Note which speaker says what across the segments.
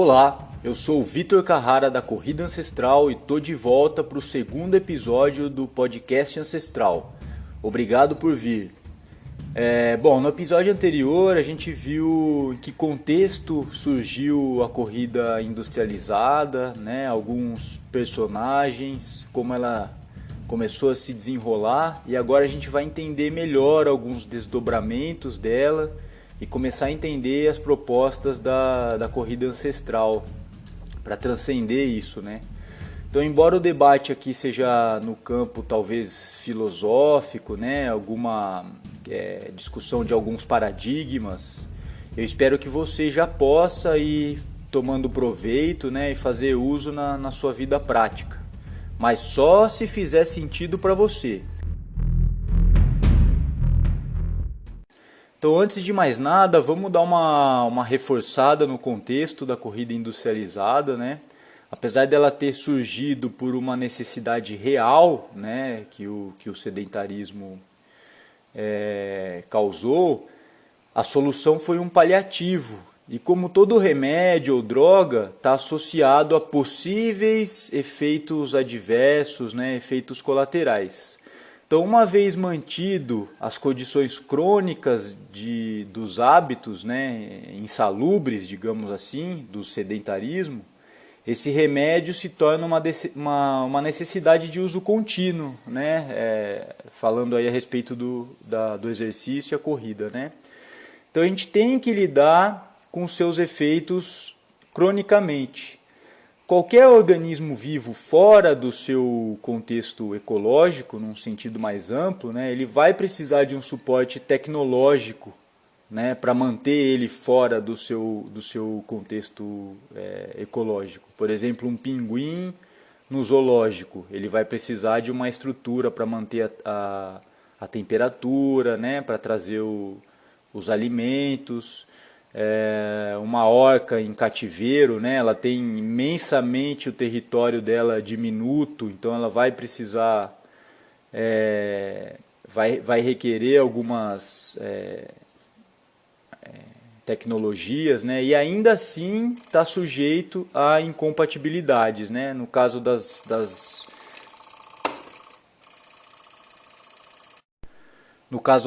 Speaker 1: Olá, eu sou o Vitor Carrara da Corrida Ancestral e tô de volta para o segundo episódio do podcast Ancestral. Obrigado por vir. No episódio anterior a gente viu em que contexto surgiu a corrida industrializada, né? Alguns personagens, como ela começou a se desenrolar, e agora a gente vai entender melhor alguns desdobramentos dela e começar a entender as propostas da corrida ancestral para transcender isso, né? Então, embora o debate aqui seja no campo talvez filosófico, né, alguma discussão de alguns paradigmas, eu espero que você já possa ir tomando proveito, né, e fazer uso na sua vida prática, mas só se fizer sentido para você. Então, antes de mais nada, vamos dar uma reforçada no contexto da corrida industrializada, né? Apesar dela ter surgido por uma necessidade real, né, que o sedentarismo causou, a solução foi um paliativo. E como todo remédio ou droga, está associado a possíveis efeitos adversos, né, efeitos colaterais. Então, uma vez mantido as condições crônicas dos hábitos, né, insalubres, digamos assim, do sedentarismo, esse remédio se torna uma necessidade de uso contínuo, né, falando aí a respeito do exercício e a corrida, né. Então, a gente tem que lidar com seus efeitos cronicamente. Qualquer organismo vivo fora do seu contexto ecológico, num sentido mais amplo, né, ele vai precisar de um suporte tecnológico, né, para manter ele fora do seu contexto ecológico. Por exemplo, um pinguim no zoológico, ele vai precisar de uma estrutura para manter a temperatura, né, para trazer os alimentos. Uma orca em cativeiro, né, ela tem imensamente o território dela diminuto, então ela vai precisar, vai requerer algumas tecnologias, né, e ainda assim está sujeito a incompatibilidades, né, no caso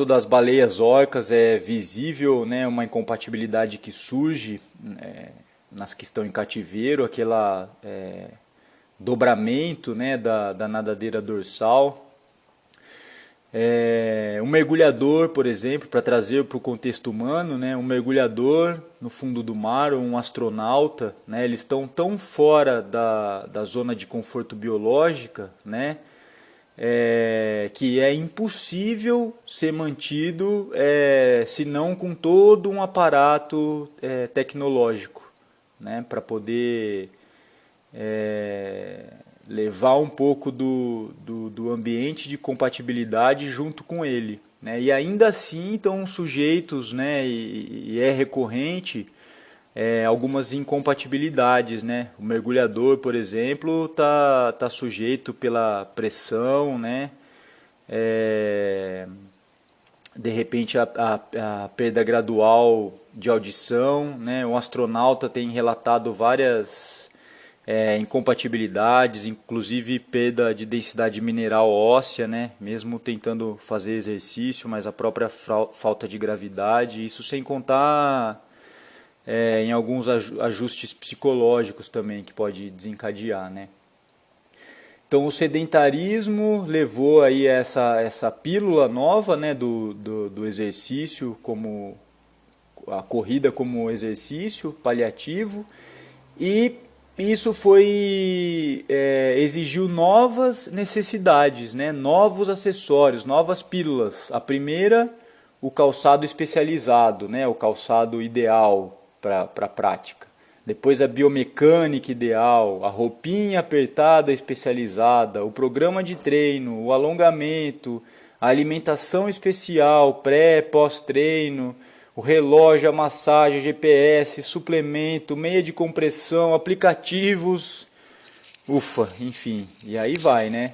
Speaker 1: das baleias orcas é visível, né, uma incompatibilidade que surge nas que estão em cativeiro, aquele dobramento, né, da nadadeira dorsal. Um mergulhador, por exemplo, para trazer para o contexto humano, né, um mergulhador no fundo do mar ou um astronauta, né, eles estão tão fora da zona de conforto biológica, né, que é impossível ser mantido se não com todo um aparato tecnológico, né, para poder levar um pouco do ambiente de compatibilidade junto com ele, né, e ainda assim estão sujeitos, né, e é recorrente algumas incompatibilidades, né? O mergulhador, por exemplo, tá sujeito pela pressão, né? De repente a perda gradual de audição, né? O astronauta tem relatado várias incompatibilidades, inclusive perda de densidade mineral óssea, né? Mesmo tentando fazer exercício, mas a própria falta de gravidade, isso sem contar em alguns ajustes psicológicos também que pode desencadear, né? Então o sedentarismo levou aí essa pílula nova, né, do exercício, como a corrida como exercício paliativo, e isso exigiu novas necessidades, né, novos acessórios, novas pílulas. A primeira, o calçado especializado, né, o calçado ideal para a prática. Depois a biomecânica ideal, a roupinha apertada especializada, o programa de treino, o alongamento, a alimentação especial, pré, pós-treino, o relógio, a massagem, GPS, suplemento, meia de compressão, aplicativos, ufa, enfim, e aí vai, né?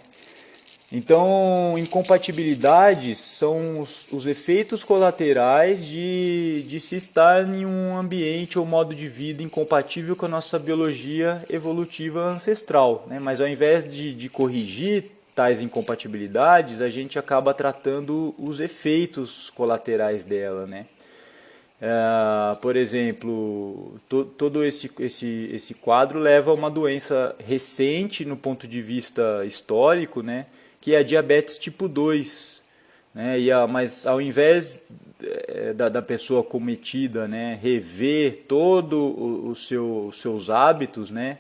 Speaker 1: Então, incompatibilidades são os efeitos colaterais de se estar em um ambiente ou modo de vida incompatível com a nossa biologia evolutiva ancestral, né? Mas ao invés de corrigir tais incompatibilidades, a gente acaba tratando os efeitos colaterais dela, né? Por exemplo, todo esse quadro leva a uma doença recente no ponto de vista histórico, né, que é a diabetes tipo 2. Né, mas ao invés da pessoa cometida, né, rever todo os seus hábitos, né,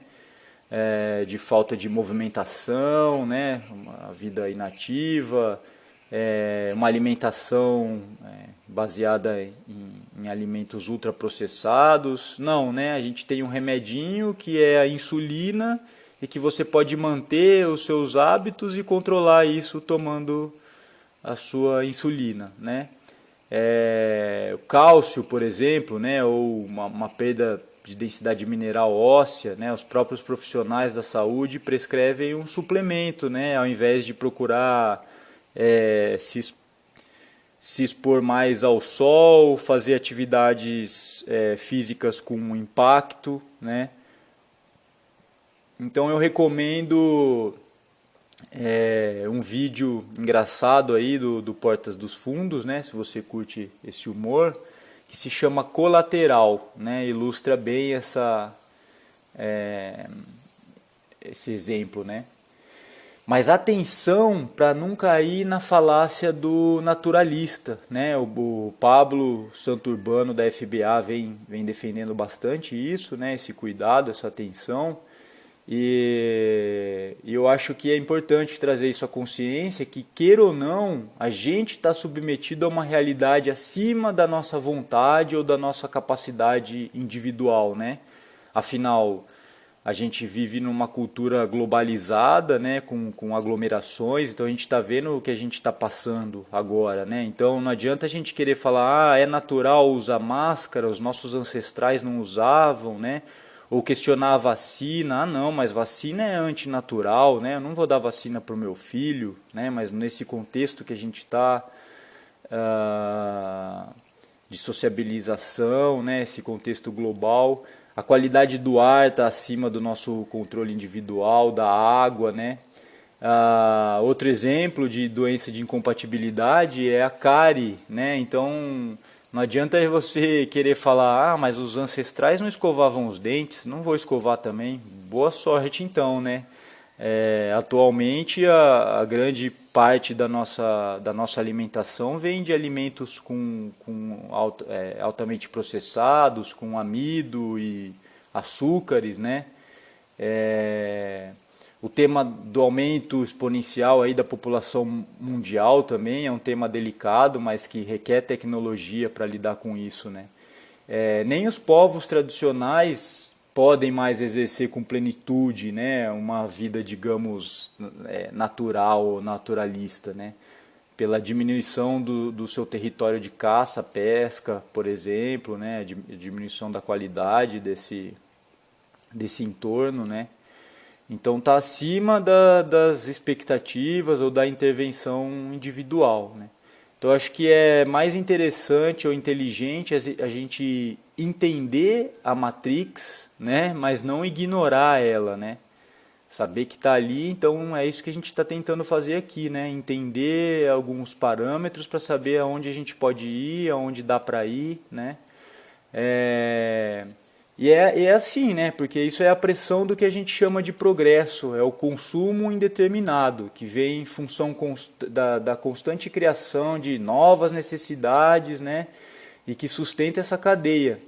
Speaker 1: de falta de movimentação, né, uma vida inativa, uma alimentação baseada em alimentos ultraprocessados. Não, né? A gente tem um remedinho que é a insulina e que você pode manter os seus hábitos e controlar isso tomando a sua insulina, né? O cálcio, por exemplo, né? Ou uma perda de densidade mineral óssea, né? Os próprios profissionais da saúde prescrevem um suplemento, né? Ao invés de procurar se expor mais ao sol, fazer atividades físicas com impacto, né? Então eu recomendo um vídeo engraçado aí do Portas dos Fundos, né? Se você curte esse humor, que se chama Colateral, né? Ilustra bem esse exemplo, né? Mas atenção para não cair na falácia do naturalista, né? O Pablo Santurbano da FBA vem defendendo bastante isso, né? Esse cuidado, essa atenção. E eu acho que é importante trazer isso à consciência, que queira ou não, a gente está submetido a uma realidade acima da nossa vontade ou da nossa capacidade individual, né? Afinal, a gente vive numa cultura globalizada, né, com aglomerações, então a gente está vendo o que a gente está passando agora, né? Então não adianta a gente querer falar, é natural usar máscara, os nossos ancestrais não usavam, né? Ou questionar a vacina, não, mas vacina é antinatural, né? Eu não vou dar vacina para o meu filho, né? Mas nesse contexto que a gente está de sociabilização, né? Esse contexto global, a qualidade do ar está acima do nosso controle individual, da água, né? Outro exemplo de doença de incompatibilidade é a cárie, né? Então não adianta você querer falar, mas os ancestrais não escovavam os dentes, não vou escovar também. Boa sorte então, né? Atualmente a grande parte da nossa alimentação vem de alimentos altamente processados, com amido e açúcares, né? O tema do aumento exponencial aí da população mundial também é um tema delicado, mas que requer tecnologia para lidar com isso, né? Nem os povos tradicionais podem mais exercer com plenitude, né, uma vida, digamos, natural ou naturalista, né? Pela diminuição do seu território de caça, pesca, por exemplo, né? Diminuição da qualidade desse entorno, né? Então está acima das expectativas ou da intervenção individual, né? Então acho que é mais interessante ou inteligente a gente entender a Matrix, né? Mas não ignorar ela, né? Saber que está ali, então é isso que a gente está tentando fazer aqui, né? Entender alguns parâmetros para saber aonde a gente pode ir, aonde dá para ir, né? É, e é assim, né? Porque isso é a pressão do que a gente chama de progresso, é o consumo indeterminado, que vem em função da constante criação de novas necessidades, né? E que sustenta essa cadeia.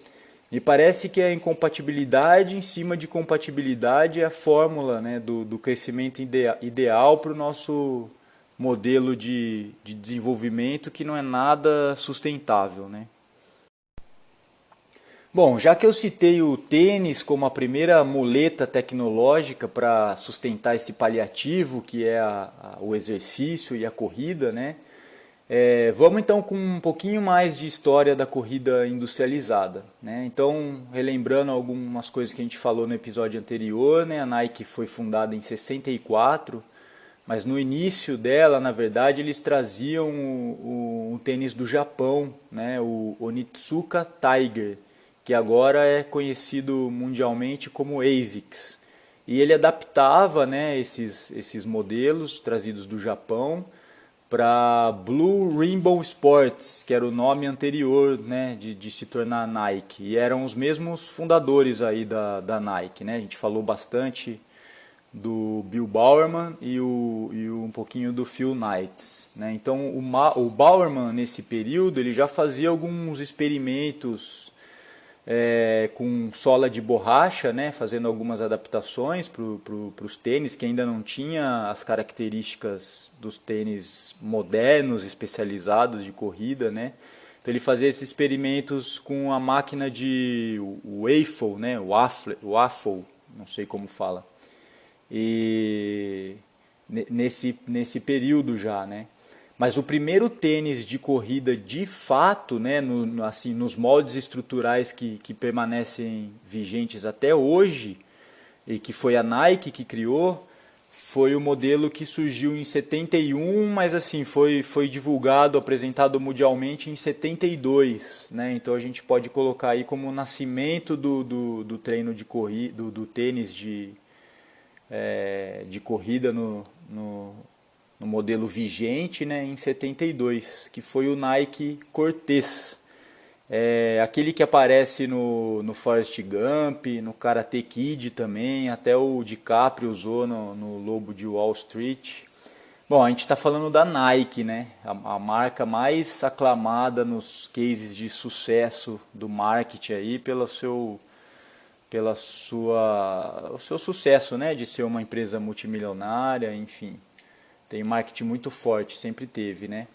Speaker 1: Me parece que a incompatibilidade em cima de compatibilidade é a fórmula, né, do crescimento ideal para o nosso modelo de desenvolvimento, que não é nada sustentável, né? Bom, já que eu citei o tênis como a primeira muleta tecnológica para sustentar esse paliativo, que é o exercício e a corrida, né? Vamos então com um pouquinho mais de história da corrida industrializada, né? Então, relembrando algumas coisas que a gente falou no episódio anterior, né? A Nike foi fundada em 64 Mas no início dela, na verdade, eles traziam um tênis do Japão, né, o Onitsuka Tiger, que agora é conhecido mundialmente como ASICS. E ele adaptava, né, esses modelos trazidos do Japão para Blue Rainbow Sports, que era o nome anterior, né, de se tornar Nike. E eram os mesmos fundadores aí da Nike, né? A gente falou bastante do Bill Bowerman e um pouquinho do Phil Knight, né? Então o Bowerman nesse período ele já fazia alguns experimentos com sola de borracha, né? Fazendo algumas adaptações para os tênis que ainda não tinha as características dos tênis modernos especializados de corrida, né? Então ele fazia esses experimentos com a máquina de waffle, né? Waffle, não sei como fala. E nesse período já, né? Mas o primeiro tênis de corrida de fato, né, assim, nos moldes estruturais que permanecem vigentes até hoje, e que foi a Nike que criou, foi o modelo que surgiu em 71, mas assim, foi divulgado, apresentado mundialmente em 72, né? Então a gente pode colocar aí como o nascimento do treino de corrida, do tênis de corrida no modelo vigente, né, em 72, que foi o Nike Cortez. Aquele que aparece no Forrest Gump, no Karate Kid também, até o DiCaprio usou no Lobo de Wall Street. Bom, a gente está falando da Nike, né? A marca mais aclamada nos cases de sucesso do marketing aí o seu sucesso, né, de ser uma empresa multimilionária, enfim. Tem um marketing muito forte, sempre teve, né?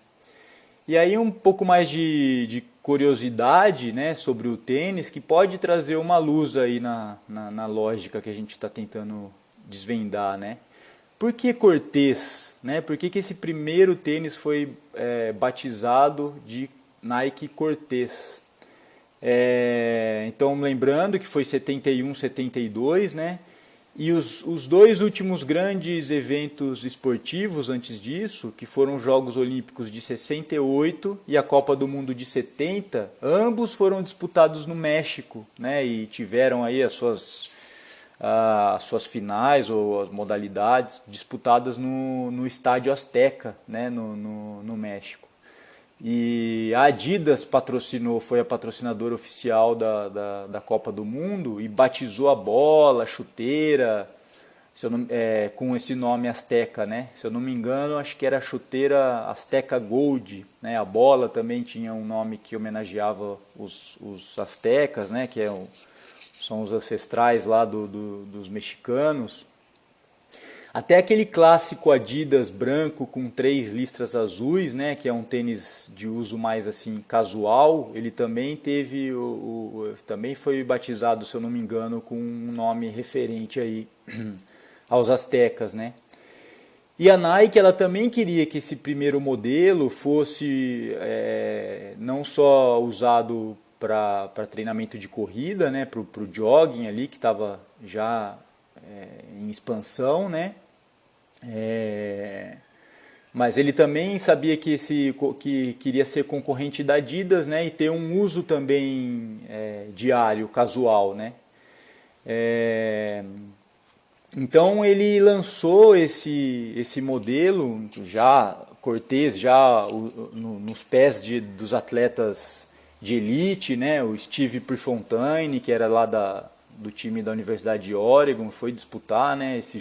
Speaker 1: E aí um pouco mais de curiosidade, né, sobre o tênis, que pode trazer uma luz aí na lógica que a gente está tentando desvendar, né? Por que Cortez, né? Por que esse primeiro tênis foi batizado de Nike Cortez? Então, lembrando que foi 71, 72, né? E os dois últimos grandes eventos esportivos antes disso, que foram os Jogos Olímpicos de 68 e a Copa do Mundo de 70, ambos foram disputados no México, né? E tiveram aí as suas finais ou as modalidades disputadas no Estádio Azteca, né? No México. E a Adidas foi a patrocinadora oficial da Copa do Mundo e batizou a bola, a chuteira, com esse nome Azteca, né? Se eu não me engano, acho que era a chuteira Azteca Gold, né? A bola também tinha um nome que homenageava os aztecas, né? São os ancestrais lá dos mexicanos. Até aquele clássico Adidas branco com 3 listras azuis, né, que é um tênis de uso mais assim casual, ele também teve também foi batizado, se eu não me engano, com um nome referente aí aos aztecas, né? E a Nike ela também queria que esse primeiro modelo fosse não só usado para treinamento de corrida, né, para o jogging ali que estava já em expansão, né? Mas ele também sabia que queria ser concorrente da Adidas, né, e ter um uso também diário, casual, né? Então ele lançou esse modelo já Cortez já nos pés dos atletas de elite, né? O Steve Prefontaine, que era lá do time da Universidade de Oregon, foi disputar, né, os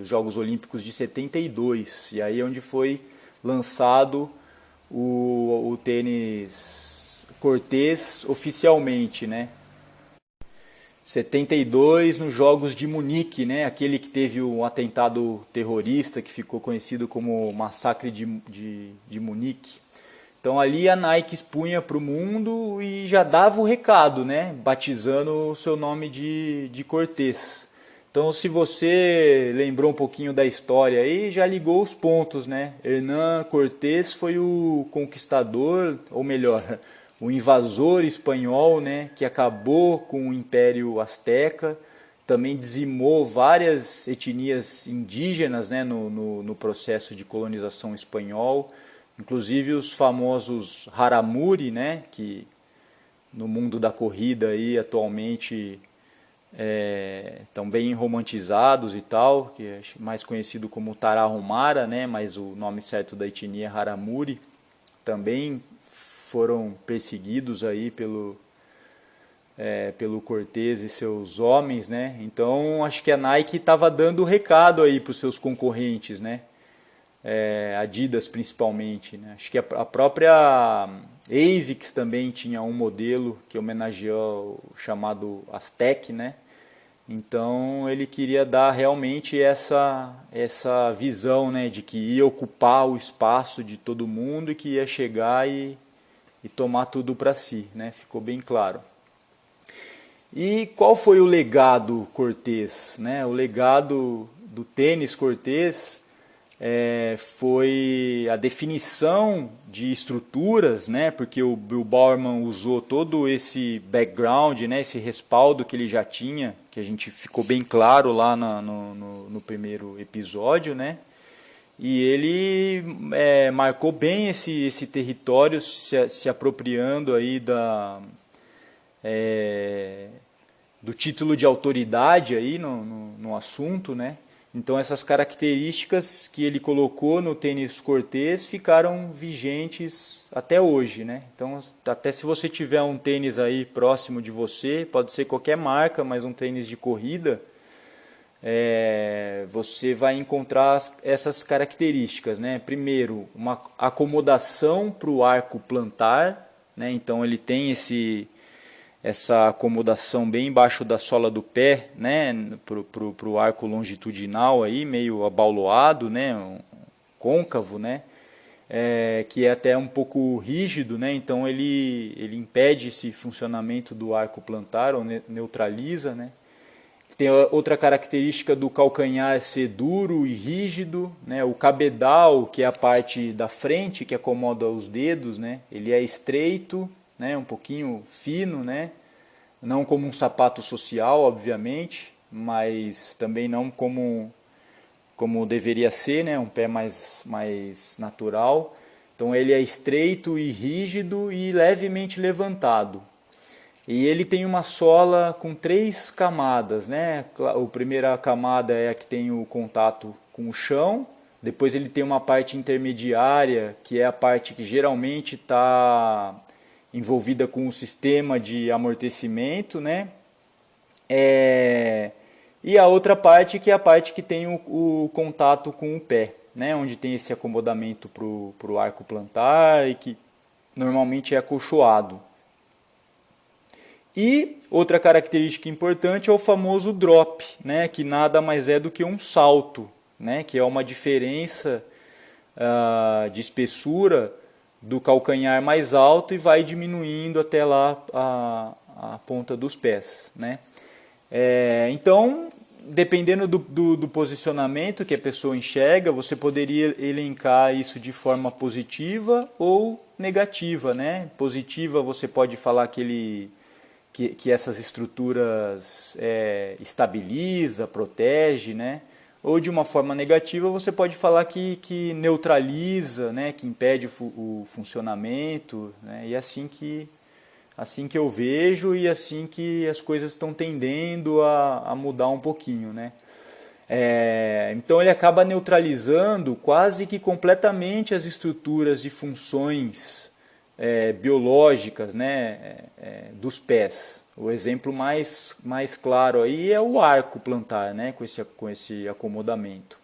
Speaker 1: Jogos Olímpicos de 72. E aí é onde foi lançado o tênis Cortez oficialmente, né? 72 nos Jogos de Munique, né? Aquele que teve um atentado terrorista que ficou conhecido como Massacre de Munique. Então ali a Nike expunha para o mundo e já dava o recado, né? Batizando o seu nome de Cortez. Então se você lembrou um pouquinho da história aí, já ligou os pontos, né? Hernán Cortés foi o conquistador, ou melhor, o invasor espanhol, né? Que acabou com o Império Azteca, também dizimou várias etnias indígenas, né, no processo de colonização espanhol, inclusive os famosos Haramuri, né, que no mundo da corrida aí atualmente estão bem romantizados e tal, que é mais conhecido como Tarahumara, né, mas o nome certo da etnia é Haramuri, também foram perseguidos aí pelo Cortés e seus homens, né? Então acho que a Nike estava dando o recado aí para os seus concorrentes, né? Adidas principalmente, né? Acho que a própria ASICS também tinha um modelo que homenageou o chamado Aztec, né? Então ele queria dar realmente essa visão, né, de que ia ocupar o espaço de todo mundo e que ia chegar e tomar tudo para si, né? Ficou bem claro. E qual foi o legado Cortés, né? O legado do tênis Cortés foi a definição de estruturas, né? Porque o Bill Bowerman usou todo esse background, né? Esse respaldo que ele já tinha, que a gente ficou bem claro lá no primeiro episódio, né? E ele marcou bem esse território, se apropriando aí do título de autoridade aí no assunto, né? Então essas características que ele colocou no tênis Cortez ficaram vigentes até hoje, né? Então até se você tiver um tênis aí próximo de você, pode ser qualquer marca, mas um tênis de corrida, você vai encontrar essas características, né? Primeiro, uma acomodação para o arco plantar, né? Então ele tem essa acomodação bem embaixo da sola do pé, né, para o arco longitudinal aí, meio abauloado, né, côncavo, né, que é até um pouco rígido, né, então ele impede esse funcionamento do arco plantar ou neutraliza, né. Tem outra característica do calcanhar ser duro e rígido, né, o cabedal, que é a parte da frente que acomoda os dedos, né, ele é estreito, né, um pouquinho fino, né? Não como um sapato social, obviamente, mas também não como deveria ser, né? Um pé mais natural. Então ele é estreito e rígido e levemente levantado. E ele tem uma sola com 3 camadas, né? A primeira camada é a que tem o contato com o chão. Depois ele tem uma parte intermediária, que é a parte que geralmente está envolvida com o sistema de amortecimento, né? E a outra parte que é a parte que tem o contato com o pé, né? Onde tem esse acomodamento para o arco plantar e que normalmente é acolchoado. E outra característica importante é o famoso drop, né? Que nada mais é do que um salto, né? Que é uma diferença de espessura do calcanhar mais alto e vai diminuindo até lá a ponta dos pés, né? Então, dependendo do posicionamento que a pessoa enxerga, você poderia elencar isso de forma positiva ou negativa, né? Positiva, você pode falar que essas estruturas estabiliza, protege, né? Ou de uma forma negativa, você pode falar que neutraliza, né? Que impede o funcionamento, né? E assim que eu vejo e assim que as coisas estão tendendo a mudar um pouquinho, né? Então ele acaba neutralizando quase que completamente as estruturas e funções biológicas, né, dos pés. O exemplo mais claro aí é o arco plantar, né, com esse acomodamento.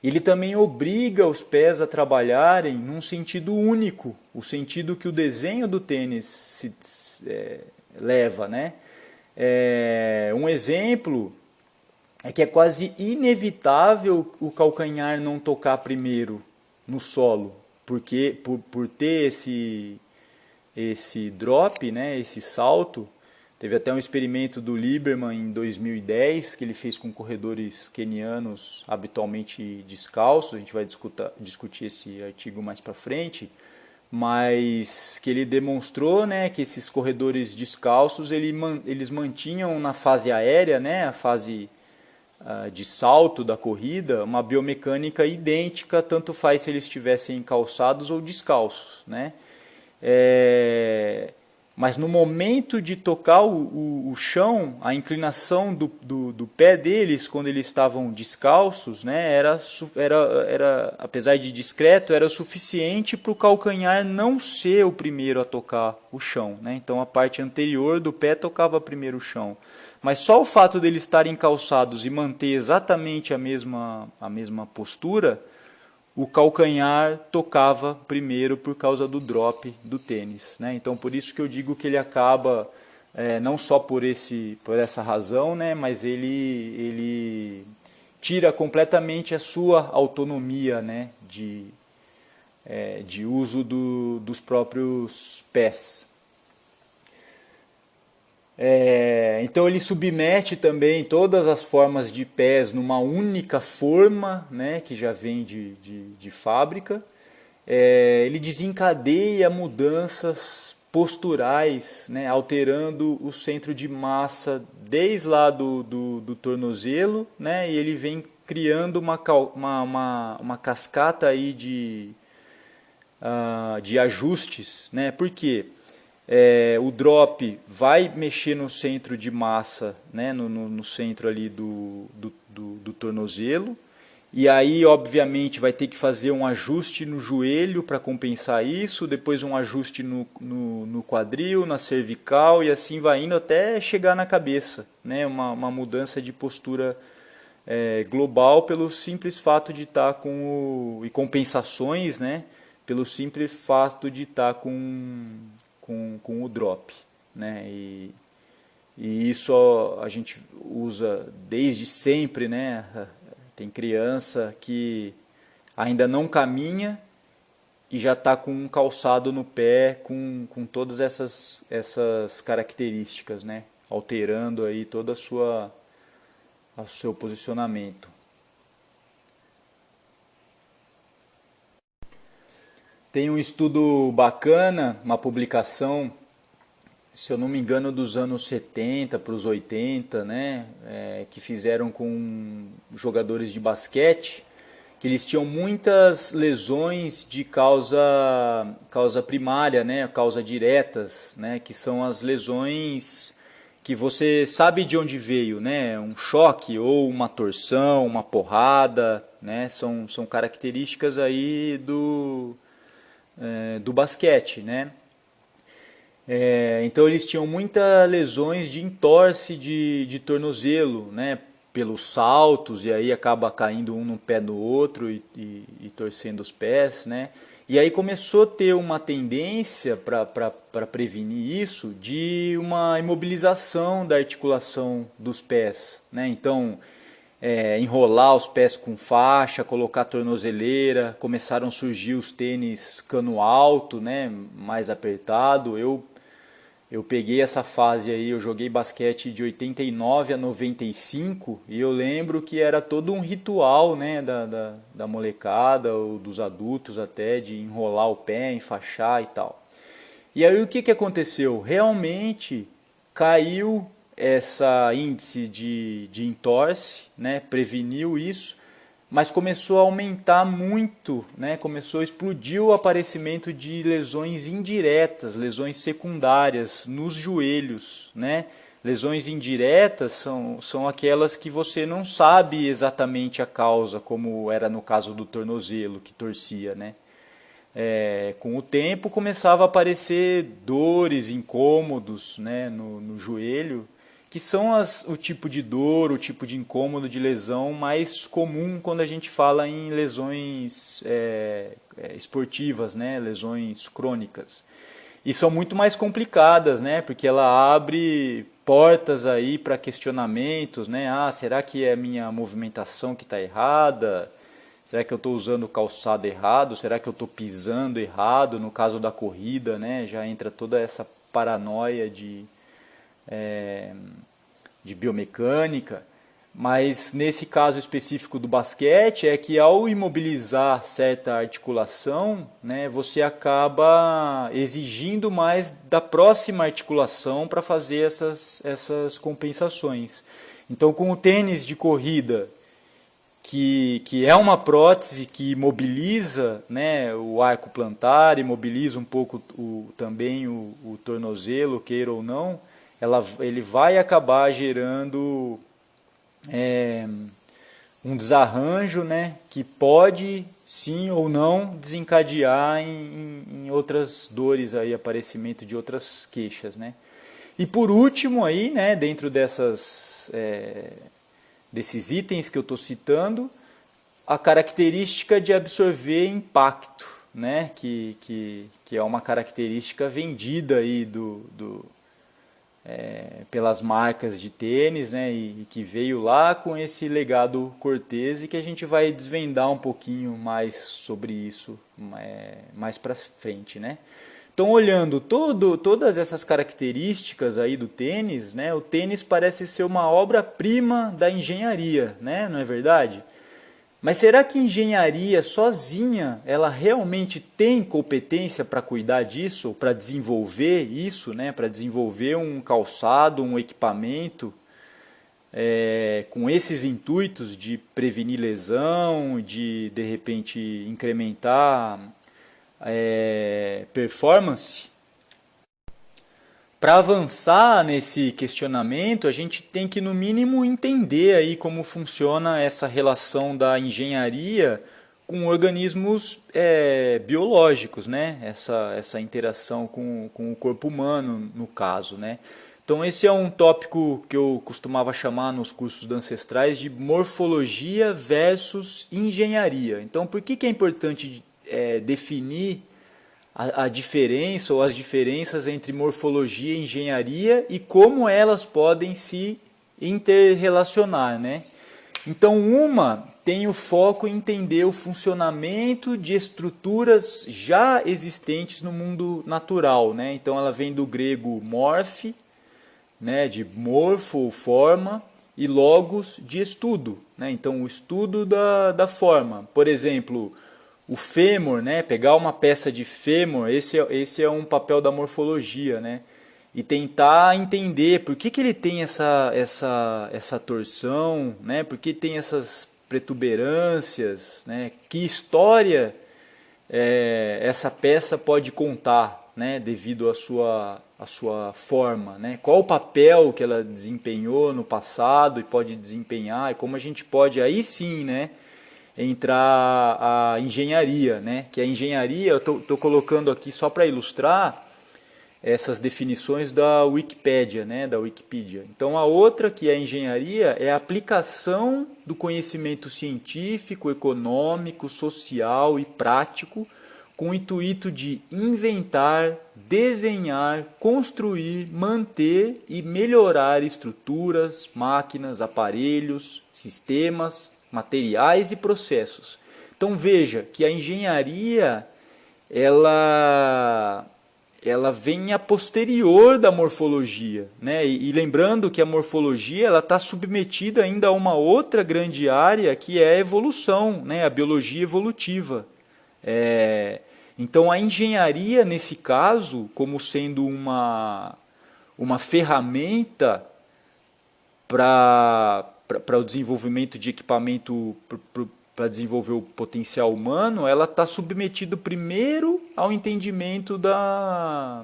Speaker 1: Ele também obriga os pés a trabalharem num sentido único, o sentido que o desenho do tênis leva, né? Um exemplo é que é quase inevitável o calcanhar não tocar primeiro no solo, porque por ter esse drop, né, esse salto. Teve até um experimento do Lieberman em 2010 que ele fez com corredores quenianos habitualmente descalços. A gente vai discutir esse artigo mais para frente. mas que ele demonstrou, né, que esses corredores descalços eles mantinham na fase aérea, né, a fase de salto da corrida, uma biomecânica idêntica, tanto faz se eles estivessem calçados ou descalços, né? Mas no momento de tocar o chão, a inclinação do pé deles, quando eles estavam descalços, né, apesar de discreto, era suficiente para o calcanhar não ser o primeiro a tocar o chão, né? Então a parte anterior do pé tocava primeiro o chão. Mas só o fato deles estarem calçados e manter exatamente a mesma postura, o calcanhar tocava primeiro por causa do drop do tênis, né? Então por isso que eu digo que ele acaba, não só por essa razão, né, mas ele tira completamente a sua autonomia, né, de uso dos próprios pés. Então ele submete também todas as formas de pés numa única forma, né, que já vem de fábrica. Ele desencadeia mudanças posturais, né, alterando o centro de massa desde lá do tornozelo, né, e ele vem criando uma cascata aí de ajustes, né, por quê? O drop vai mexer no centro de massa, né, no centro ali do tornozelo, e aí obviamente vai ter que fazer um ajuste no joelho para compensar isso, depois um ajuste no quadril, na cervical, e assim vai indo até chegar na cabeça, né, uma mudança de postura global pelo simples fato de estar e compensações, né, pelo simples fato de estar com o drop, né? E isso a gente usa desde sempre, né? Tem criança que ainda não caminha e já está com um calçado no pé com todas essas características, né? Alterando aí todo o seu posicionamento. Tem um estudo bacana, uma publicação, se eu não me engano, dos anos 70 para os 80, né, que fizeram com jogadores de basquete, que eles tinham muitas lesões de causa primária, né, causa diretas, né, que são as lesões que você sabe de onde veio, né, um choque ou uma torção, uma porrada, né, são características aí do basquete, né? Então eles tinham muitas lesões de entorse de tornozelo, né? Pelos saltos, e aí acaba caindo um no pé do outro e torcendo os pés, né? E aí começou a ter uma tendência para prevenir isso de uma imobilização da articulação dos pés, né? Então enrolar os pés com faixa, colocar tornozeleira, começaram a surgir os tênis cano alto, né, mais apertado. Eu peguei essa fase aí, eu joguei basquete de 89 a 95 e eu lembro que era todo um ritual, né, da molecada ou dos adultos até, de enrolar o pé, enfaixar e tal. E aí o que aconteceu? Realmente caiu essa índice de entorse, né? Preveniu isso, mas começou a aumentar muito, né? Começou a explodir o aparecimento de lesões indiretas, lesões secundárias nos joelhos, né? Lesões indiretas são aquelas que você não sabe exatamente a causa, como era no caso do tornozelo que torcia, né? Com o tempo começava a aparecer dores, incômodos, né, no joelho, que são o tipo de dor, o tipo de incômodo, de lesão mais comum quando a gente fala em lesões esportivas, né, lesões crônicas. E são muito mais complicadas, né, porque ela abre portas aí para questionamentos, né, será que é a minha movimentação que está errada? Será que eu estou usando o calçado errado? Será que eu estou pisando errado? No caso da corrida, né, já entra toda essa paranoia de biomecânica. Mas nesse caso específico do basquete, é que ao imobilizar certa articulação, né, você acaba exigindo mais da próxima articulação para fazer essas compensações. Então, com o tênis de corrida, que é uma prótese que imobiliza, né, o arco plantar, imobiliza um pouco também o tornozelo, queira ou não, ele vai acabar gerando um desarranjo, né, que pode sim ou não desencadear em outras dores, aí, aparecimento de outras queixas, né. E por último aí, né, dentro desses itens que eu estou citando, a característica de absorver impacto, né, que é uma característica vendida aí pelas marcas de tênis, né, e que veio lá com esse legado Cortez, e que a gente vai desvendar um pouquinho mais sobre isso mais para frente, né. Então, olhando todas essas características aí do tênis, né, o tênis parece ser uma obra-prima da engenharia, né, não é verdade? Mas será que a engenharia sozinha, ela realmente tem competência para cuidar disso, para desenvolver isso, né? Para desenvolver um calçado, um equipamento com esses intuitos de prevenir lesão, de repente incrementar performance? Para avançar nesse questionamento, a gente tem que, no mínimo, entender aí como funciona essa relação da engenharia com organismos biológicos, né? Essa interação com o corpo humano, no caso, né? Então, esse é um tópico que eu costumava chamar nos cursos de ancestrais de morfologia versus engenharia. Então, por que é importante definir a diferença ou as diferenças entre morfologia e engenharia e como elas podem se interrelacionar, né? Então, uma tem o foco em entender o funcionamento de estruturas já existentes no mundo natural, né? Então, ela vem do grego morphe, né, de morfo, forma, e logos, de estudo, né? Então, o estudo da forma. Por exemplo, o fêmur, né? Pegar uma peça de fêmur, esse é um papel da morfologia, né? E tentar entender por que ele tem essa torção, né? Por que tem essas protuberâncias, né? Que história essa peça pode contar, né? Devido à sua forma, né? Qual o papel que ela desempenhou no passado e pode desempenhar, e como a gente pode aí sim, né? Entrar a engenharia, né? Que a engenharia, eu estou colocando aqui só para ilustrar essas definições da Wikipédia, né? Da Wikipedia. Então, a outra, que é a engenharia, é a aplicação do conhecimento científico, econômico, social e prático com o intuito de inventar, desenhar, construir, manter e melhorar estruturas, máquinas, aparelhos, sistemas, materiais e processos. Então veja que a engenharia ela vem a posterior da morfologia, né? E lembrando que a morfologia ela está submetida ainda a uma outra grande área que é a evolução, né? A biologia evolutiva. Então a engenharia nesse caso, como sendo uma ferramenta para o desenvolvimento de equipamento para desenvolver o potencial humano, ela está submetida primeiro ao entendimento da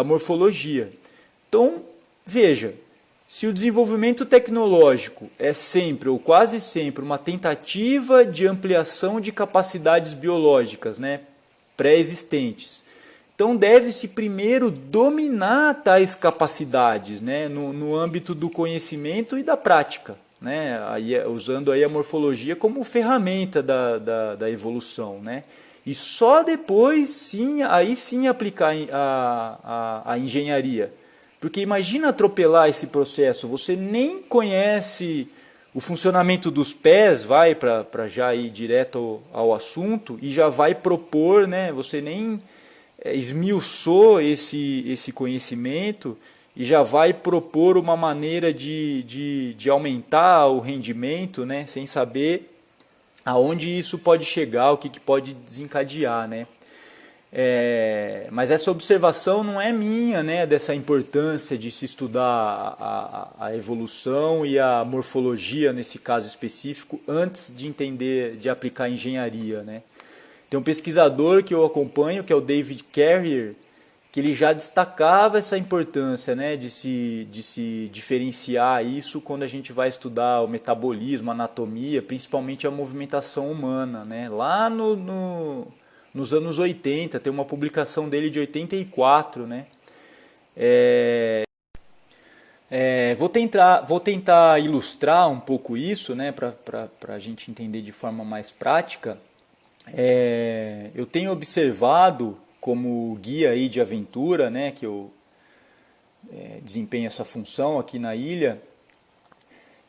Speaker 1: morfologia. Então, veja, se o desenvolvimento tecnológico é sempre ou quase sempre uma tentativa de ampliação de capacidades biológicas, né, pré-existentes, então deve-se primeiro dominar tais capacidades, né, no âmbito do conhecimento e da prática, né, usando aí a morfologia como ferramenta da evolução, né, e só depois sim, aí sim aplicar a engenharia. Porque imagina atropelar esse processo, você nem conhece o funcionamento dos pés, vai para já ir direto ao assunto, e já vai propor, né, você nem esmiuçou esse conhecimento e já vai propor uma maneira de aumentar o rendimento, né, sem saber aonde isso pode chegar, o que pode desencadear, né? Mas essa observação não é minha, né, dessa importância de se estudar a evolução e a morfologia, nesse caso específico, antes de entender, de aplicar engenharia, né? Tem um pesquisador que eu acompanho, que é o David Carrier, que ele já destacava essa importância, né, de se diferenciar isso quando a gente vai estudar o metabolismo, a anatomia, principalmente a movimentação humana, né? Lá nos anos 80, tem uma publicação dele de 84, né? Vou tentar ilustrar um pouco isso, né, para a gente entender de forma mais prática. Eu tenho observado como guia aí de aventura, né, que eu desempenho essa função aqui na ilha,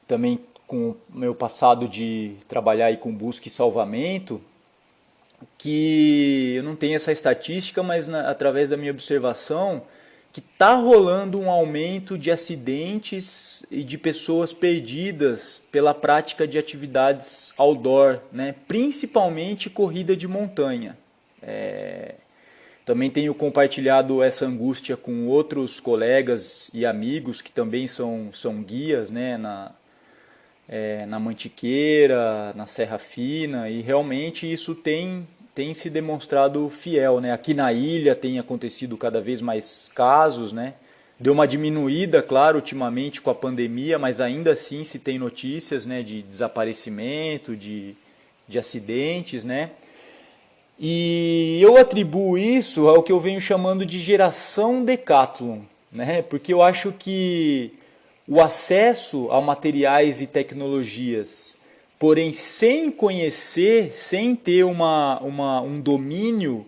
Speaker 1: também com o meu passado de trabalhar aí com busca e salvamento, que eu não tenho essa estatística, mas através da minha observação, que está rolando um aumento de acidentes e de pessoas perdidas pela prática de atividades outdoor, né? Principalmente corrida de montanha. Também tenho compartilhado essa angústia com outros colegas e amigos que também são guias, né, na Mantiqueira, na Serra Fina, e realmente isso tem se demonstrado fiel, né? Aqui na ilha tem acontecido cada vez mais casos, né? Deu uma diminuída, claro, ultimamente com a pandemia, mas ainda assim se tem notícias, né, de desaparecimento, de acidentes, né? E eu atribuo isso ao que eu venho chamando de geração Decathlon, né? Porque eu acho que o acesso a materiais e tecnologias, porém sem conhecer, sem ter um domínio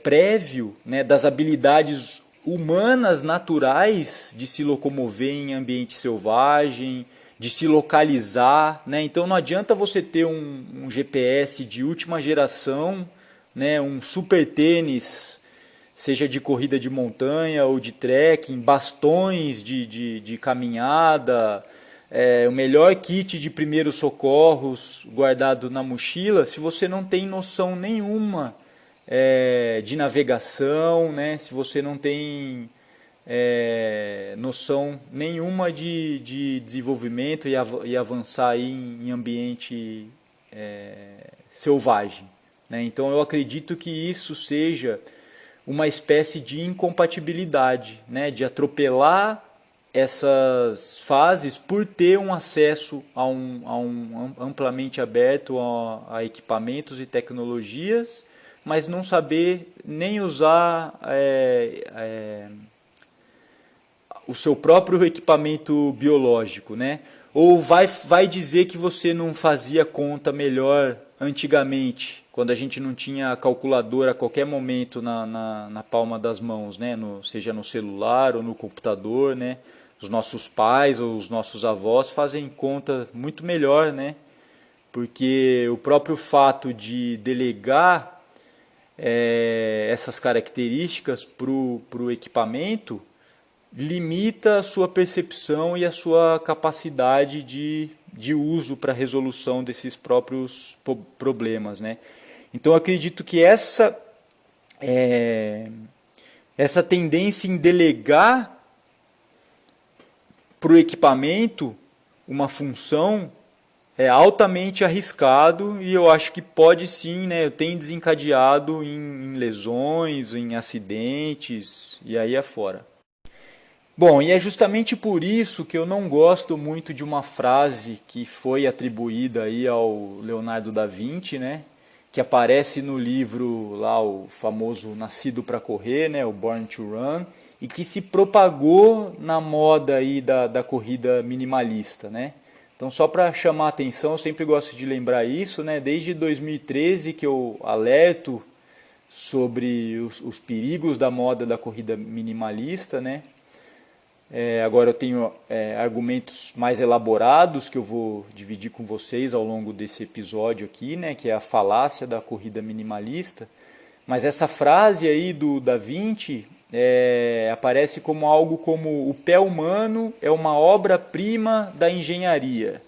Speaker 1: prévio, né, das habilidades humanas naturais de se locomover em ambiente selvagem, de se localizar, né? Então não adianta você ter um GPS de última geração, né, um super tênis, seja de corrida de montanha ou de trekking, bastões de caminhada, o melhor kit de primeiros socorros guardado na mochila, se você não tem noção nenhuma de navegação, né? Se você não tem noção nenhuma de desenvolvimento e avançar aí em ambiente selvagem, né? Então eu acredito que isso seja uma espécie de incompatibilidade, né? De atropelar essas fases por ter um acesso a um amplamente aberto a equipamentos e tecnologias, mas não saber nem usar o seu próprio equipamento biológico, né? Ou vai dizer que você não fazia conta melhor antigamente, quando a gente não tinha calculadora a qualquer momento na palma das mãos, né? Seja no celular ou no computador, né? Os nossos pais ou os nossos avós fazem conta muito melhor, né? Porque o próprio fato de delegar essas características para o equipamento limita a sua percepção e a sua capacidade de uso para a resolução desses próprios problemas, né? Então eu acredito que essa tendência em delegar para o equipamento uma função é altamente arriscado, e eu acho que pode sim, né, tem desencadeado em lesões, em acidentes e aí afora. Bom, e é justamente por isso que eu não gosto muito de uma frase que foi atribuída aí ao Leonardo da Vinci, né? Que aparece no livro lá, o famoso Nascido para Correr, né? O Born to Run, e que se propagou na moda aí da corrida minimalista, né? Então, só para chamar a atenção, eu sempre gosto de lembrar isso, né? Desde 2013 que eu alerto sobre os perigos da moda da corrida minimalista, né? Agora eu tenho argumentos mais elaborados que eu vou dividir com vocês ao longo desse episódio aqui, né, que é a falácia da corrida minimalista. Mas essa frase aí do Da Vinci, aparece como algo como o pé humano é uma obra-prima da engenharia.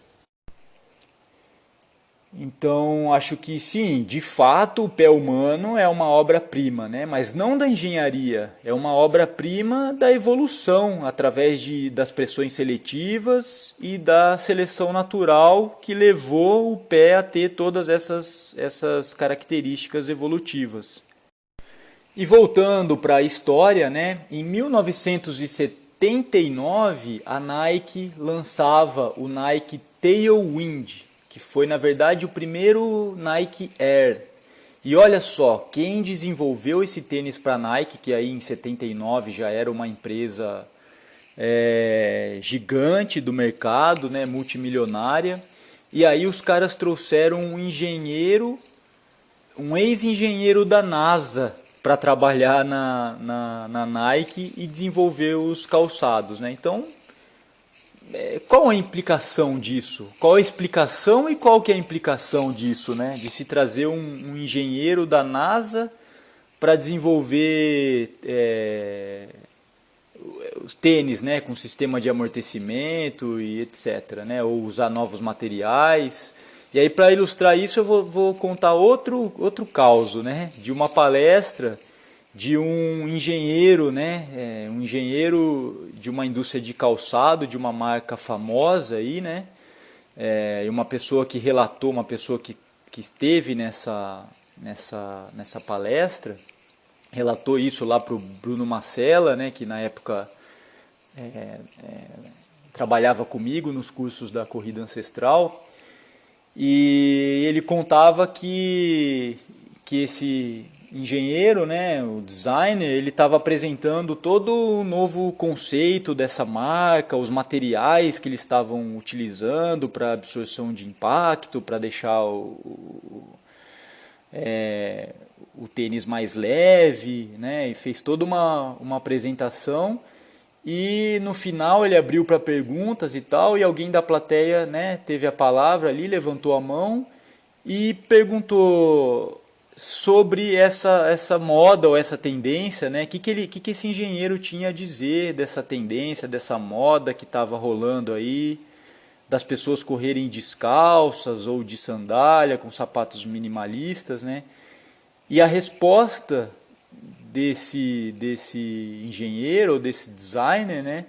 Speaker 1: Então, acho que sim, de fato, o pé humano é uma obra-prima, né? Mas não da engenharia, é uma obra-prima da evolução através das pressões seletivas e da seleção natural que levou o pé a ter todas essas características evolutivas. E voltando para a história, né? Em 1979, a Nike lançava o Nike Tailwind, que foi na verdade o primeiro Nike Air. E olha só, quem desenvolveu esse tênis para a Nike, que aí em 79 já era uma empresa gigante do mercado, né, multimilionária. E aí os caras trouxeram um engenheiro, um ex-engenheiro da NASA para trabalhar na Nike e desenvolver os calçados, né? Então, qual a implicação disso? Qual a explicação e qual que é a implicação disso, né? De se trazer um engenheiro da NASA para desenvolver os tênis, né, com sistema de amortecimento e etc, né, ou usar novos materiais. E aí, para ilustrar isso, eu vou contar outro caso, né, de uma palestra de um engenheiro, né, um engenheiro de uma indústria de calçado, de uma marca famosa aí, né, e uma pessoa que relatou, uma pessoa que esteve nessa palestra, relatou isso lá para o Bruno Marcella, né, que na época trabalhava comigo nos cursos da Corrida Ancestral, e ele contava que esse engenheiro, né, o designer, ele estava apresentando todo o novo conceito dessa marca, os materiais que eles estavam utilizando para absorção de impacto, para deixar o tênis mais leve, né, e fez toda uma apresentação. E no final ele abriu para perguntas e tal, e alguém da plateia, né, teve a palavra ali, levantou a mão e perguntou sobre essa moda ou essa tendência, né? Que esse engenheiro tinha a dizer dessa tendência, dessa moda que estava rolando aí, das pessoas correrem descalças ou de sandália, com sapatos minimalistas, né? E a resposta desse engenheiro ou desse designer, né,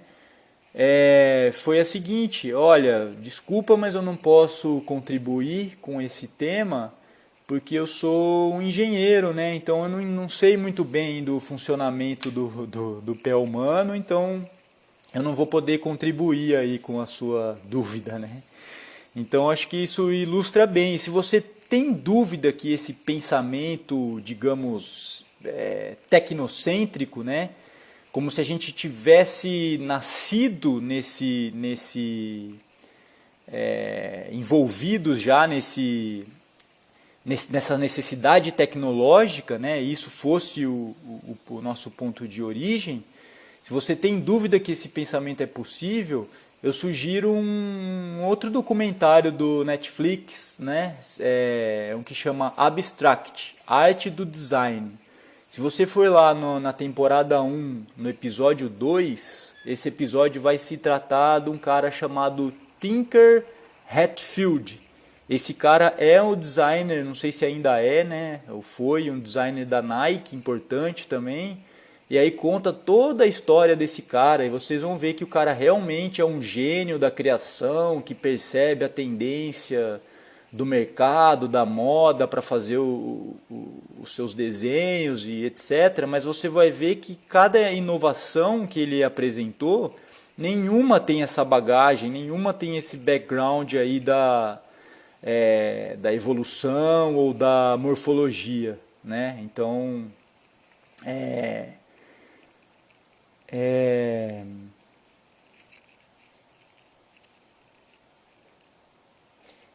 Speaker 1: foi a seguinte: olha, desculpa, mas eu não posso contribuir com esse tema porque eu sou um engenheiro, né? Então eu não sei muito bem do funcionamento do pé humano, então eu não vou poder contribuir aí com a sua dúvida, né? Então acho que isso ilustra bem. Se você tem dúvida que esse pensamento, digamos, tecnocêntrico, né? Como se a gente tivesse nascido envolvidos já nessa necessidade tecnológica, né? E isso fosse o nosso ponto de origem. Se você tem dúvida que esse pensamento é possível, eu sugiro um outro documentário do Netflix, né? Um que chama Abstract, Arte do Design. Se você for lá na temporada 1, no episódio 2, esse episódio vai se tratar de um cara chamado Tinker Hatfield. Esse cara é um designer, não sei se ainda é, né? Ou foi um designer da Nike, importante também. E aí conta toda a história desse cara e vocês vão ver que o cara realmente é um gênio da criação, que percebe a tendência do mercado, da moda para fazer os seus desenhos e etc. Mas você vai ver que cada inovação que ele apresentou, nenhuma tem essa bagagem, nenhuma tem esse background aí da evolução ou da morfologia, né? Então, é,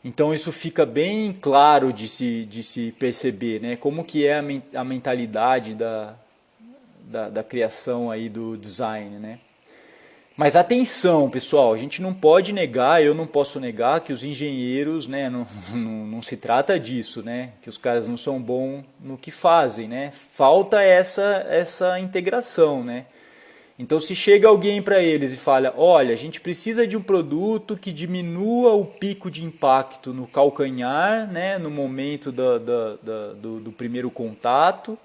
Speaker 1: então isso fica bem claro de se perceber, né? Como que é a mentalidade da criação aí do design, né? Mas atenção, pessoal, a gente não pode negar, eu não posso negar que os engenheiros, né, não se trata disso, né, que os caras não são bons no que fazem, né, falta essa integração, né. Então se chega alguém para eles e fala, olha, a gente precisa de um produto que diminua o pico de impacto no calcanhar, né, no momento do primeiro contato,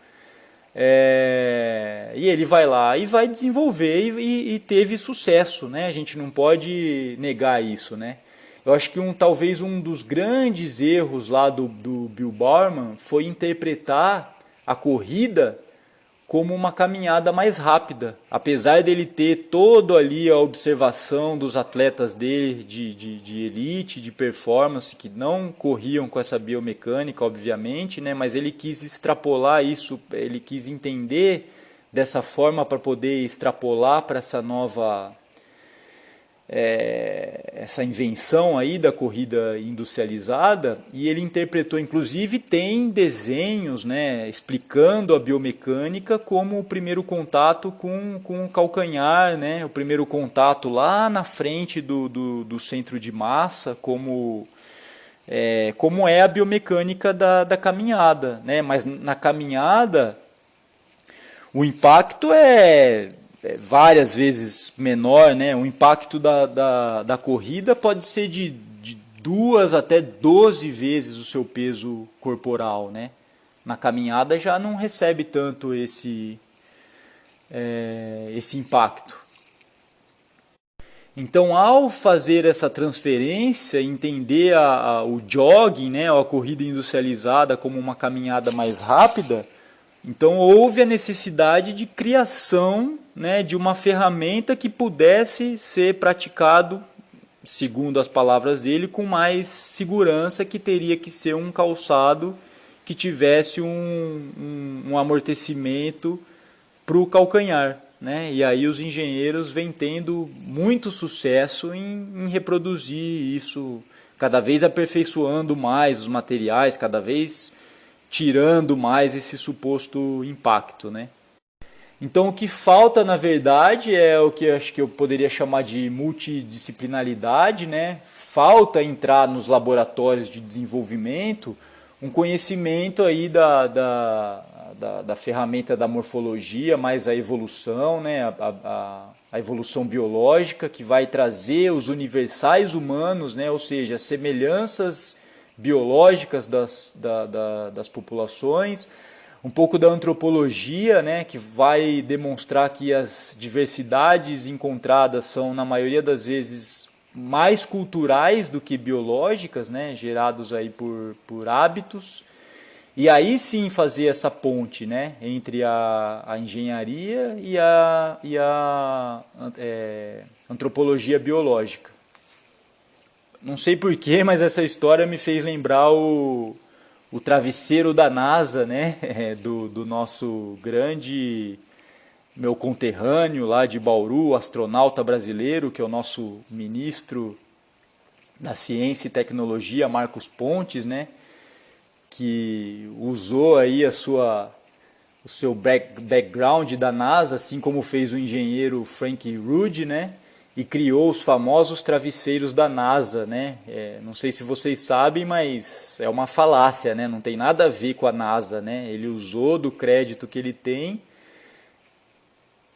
Speaker 1: e ele vai lá e vai desenvolver e teve sucesso, né? A gente não pode negar isso, né? Eu acho que talvez um dos grandes erros lá do Bill Bowerman foi interpretar a corrida como uma caminhada mais rápida. Apesar dele ter todo ali a observação dos atletas dele de elite, de performance, que não corriam com essa biomecânica, obviamente, né? Mas ele quis extrapolar isso, ele quis entender dessa forma para poder extrapolar para essa nova essa invenção aí da corrida industrializada, e ele interpretou, inclusive tem desenhos, né, explicando a biomecânica como o primeiro contato com o calcanhar, né, o primeiro contato lá na frente do centro de massa, como é a biomecânica da caminhada, né, mas na caminhada o impacto é várias vezes menor, né? O impacto da corrida pode ser de 2 até 12 vezes o seu peso corporal, né? Na caminhada já não recebe tanto esse impacto. Então, ao fazer essa transferência, entender o jogging, né, a corrida industrializada como uma caminhada mais rápida, então houve a necessidade de criação, né, de uma ferramenta que pudesse ser praticado, segundo as palavras dele, com mais segurança, que teria que ser um calçado que tivesse um amortecimento para o calcanhar, né? E aí os engenheiros vêm tendo muito sucesso em reproduzir isso, cada vez aperfeiçoando mais os materiais, cada vez tirando mais esse suposto impacto, né? Então o que falta na verdade é o que eu acho que eu poderia chamar de multidisciplinaridade, né? Falta entrar nos laboratórios de desenvolvimento um conhecimento aí da ferramenta da morfologia, mais a evolução, né? A evolução biológica que vai trazer os universais humanos, né? Ou seja, as semelhanças biológicas das populações, um pouco da antropologia, né, que vai demonstrar que as diversidades encontradas são, na maioria das vezes, mais culturais do que biológicas, né, gerados aí por hábitos. E aí sim fazer essa ponte, né, entre a engenharia e a antropologia biológica. Não sei porquê, mas essa história me fez lembrar o travesseiro da NASA, né? Do nosso grande, meu conterrâneo lá de Bauru, astronauta brasileiro, que é o nosso ministro da Ciência e Tecnologia, Marcos Pontes, né? Que usou aí o seu background da NASA, assim como fez o engenheiro Frank Rudd, né? E criou os famosos travesseiros da NASA, né? Não sei se vocês sabem, mas é uma falácia, né? Não tem nada a ver com a NASA, né? Ele usou do crédito que ele tem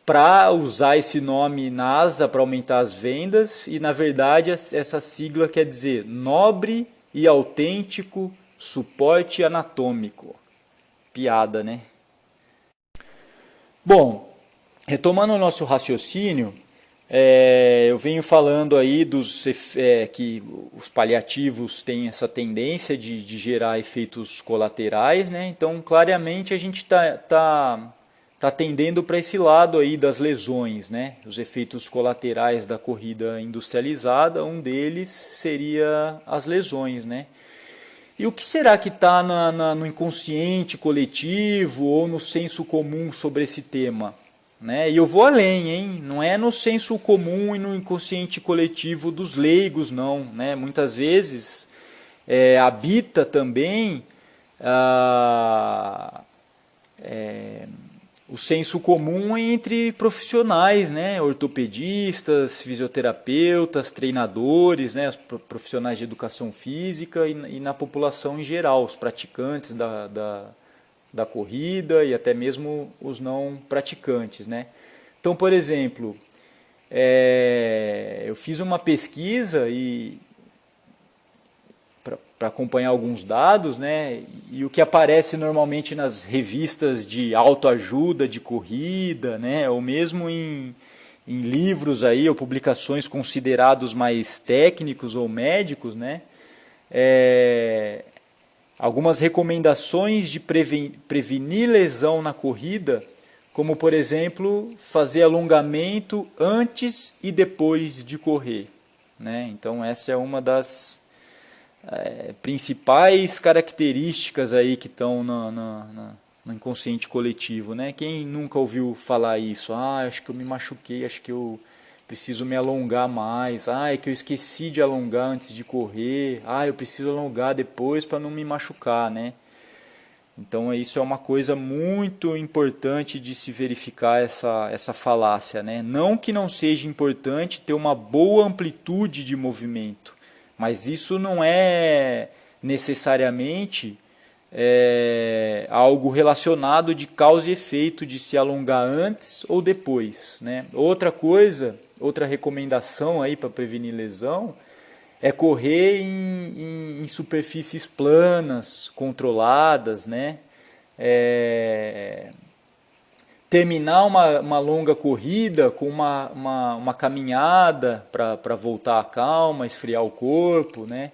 Speaker 1: para usar esse nome NASA para aumentar as vendas, e na verdade essa sigla quer dizer nobre e autêntico suporte anatômico. Piada, né? Bom, retomando o nosso raciocínio, eu venho falando aí que os paliativos têm essa tendência de gerar efeitos colaterais, né? Então, claramente a gente tá tendendo para esse lado aí das lesões, né? Os efeitos colaterais da corrida industrializada, um deles seria as lesões, né? E o que será que está no inconsciente coletivo ou no senso comum sobre esse tema? Né? E eu vou além, hein? Não é no senso comum e no inconsciente coletivo dos leigos, não. Né? Muitas vezes habita também o senso comum entre profissionais, né? Ortopedistas, fisioterapeutas, treinadores, né? Profissionais de educação física e na população em geral, os praticantes da corrida e até mesmo os não praticantes, né? Então, por exemplo, eu fiz uma pesquisa para acompanhar alguns dados, né? E o que aparece normalmente nas revistas de autoajuda de corrida, né? Ou mesmo em livros aí, ou publicações considerados mais técnicos ou médicos, né? Algumas recomendações de prevenir lesão na corrida, como por exemplo, fazer alongamento antes e depois de correr, né? Então essa é uma das principais características aí que estão no inconsciente coletivo, né? Quem nunca ouviu falar isso? Ah, acho que eu me machuquei, acho que eu preciso me alongar mais. Ah, é que eu esqueci de alongar antes de correr. Ah, eu preciso alongar depois para não me machucar, né? Então isso é uma coisa muito importante de se verificar essa falácia, né? Não que não seja importante ter uma boa amplitude de movimento, mas isso não é necessariamente algo relacionado de causa e efeito de se alongar antes ou depois, né? Outra coisa, outra recomendação aí para prevenir lesão é correr em superfícies planas, controladas, né? Terminar uma longa corrida com uma caminhada para voltar à calma, esfriar o corpo, né?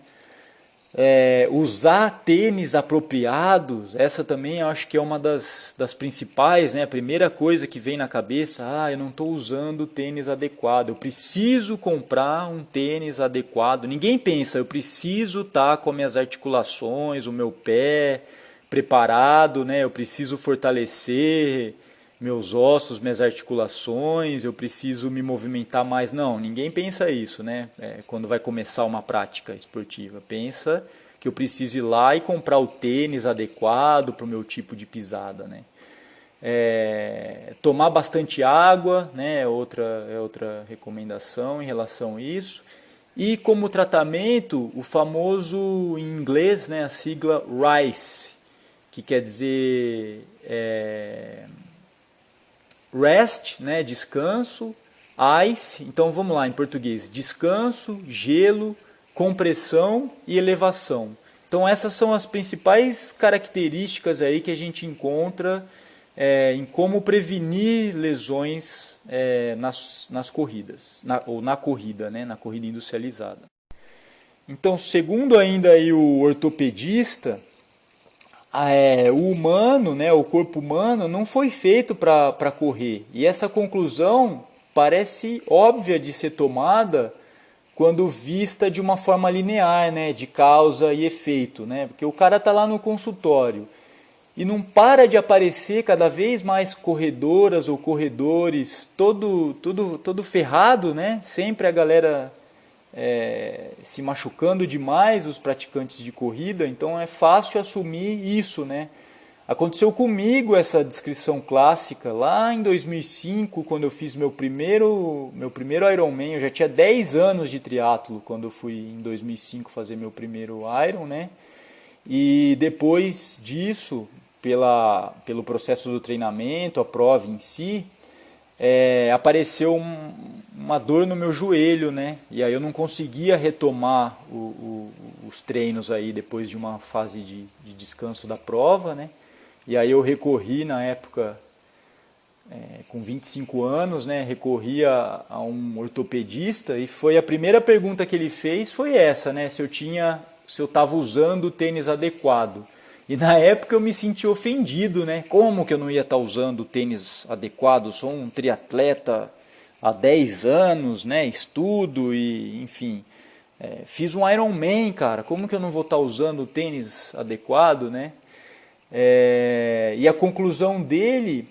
Speaker 1: Usar tênis apropriados, essa também eu acho que é uma das principais, né? A primeira coisa que vem na cabeça, eu não estou usando o tênis adequado, eu preciso comprar um tênis adequado. Ninguém pensa, eu preciso estar com as minhas articulações, o meu pé preparado, né? Eu preciso fortalecer meus ossos, minhas articulações, eu preciso me movimentar mais. Não, ninguém pensa isso, né? Quando vai começar uma prática esportiva. Pensa que eu preciso ir lá e comprar o tênis adequado para o meu tipo de pisada, né? Tomar bastante água, né? É outra recomendação em relação a isso. E como tratamento, o famoso em inglês, né, a sigla RICE, que quer dizer rest, né, descanso, ice, então vamos lá em português, descanso, gelo, compressão e elevação. Então essas são as principais características aí que a gente encontra em como prevenir lesões nas corridas, ou na corrida, né, na corrida industrializada. Então, segundo ainda aí o ortopedista, o humano, né, o corpo humano, não foi feito para correr. E essa conclusão parece óbvia de ser tomada quando vista de uma forma linear, né, de causa e efeito, né? Porque o cara está lá no consultório e não para de aparecer cada vez mais corredoras ou corredores, todo ferrado, né? Sempre a galera se machucando demais, os praticantes de corrida, então é fácil assumir isso, né? Aconteceu comigo essa descrição clássica lá em 2005, quando eu fiz meu primeiro Ironman. Eu já tinha 10 anos de triatlo quando eu fui em 2005 fazer meu primeiro Iron, né? E depois disso, pelo processo do treinamento, a prova em si, apareceu uma dor no meu joelho, né? E aí eu não conseguia retomar os treinos aí depois de uma fase de descanso da prova, né? E aí eu recorri na época, com 25 anos, né? Recorri a um ortopedista e foi a primeira pergunta que ele fez foi essa, né? Se eu estava usando o tênis adequado. E na época eu me senti ofendido, né? Como que eu não ia estar usando o tênis adequado? Eu sou um triatleta há 10 anos, né? Estudo e, enfim, fiz um Ironman, cara. Como que eu não vou estar usando o tênis adequado, né? E a conclusão dele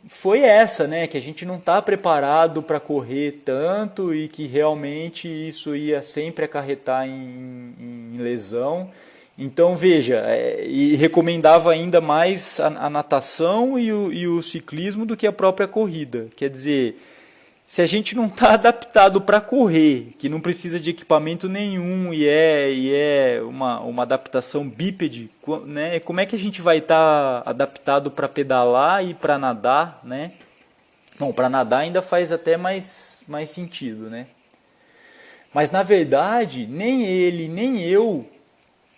Speaker 1: foi essa, né? Que a gente não está preparado para correr tanto e que realmente isso ia sempre acarretar em lesão. Então veja, e recomendava ainda mais a natação e o ciclismo do que a própria corrida. Quer dizer, se a gente não está adaptado para correr, que não precisa de equipamento nenhum e é uma adaptação bípede, né? Como é que a gente vai estar adaptado para pedalar e para nadar, né? Bom, para nadar ainda faz até mais sentido, né? Mas na verdade, nem ele, nem eu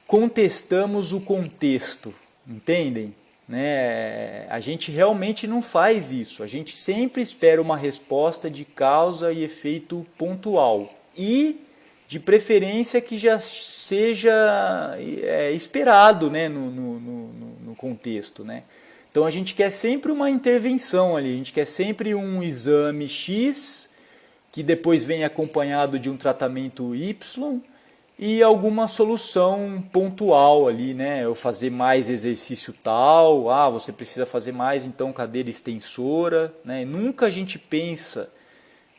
Speaker 1: contestamos o contexto, entendem? Né? A gente realmente não faz isso. A gente sempre espera uma resposta de causa e efeito pontual e, de preferência, que já seja esperado, né, no contexto, né? Então a gente quer sempre uma intervenção ali, a gente quer sempre um exame X que depois vem acompanhado de um tratamento Y e alguma solução pontual ali, né? Eu fazer mais exercício tal, você precisa fazer mais, então cadeira extensora, né? Nunca a gente pensa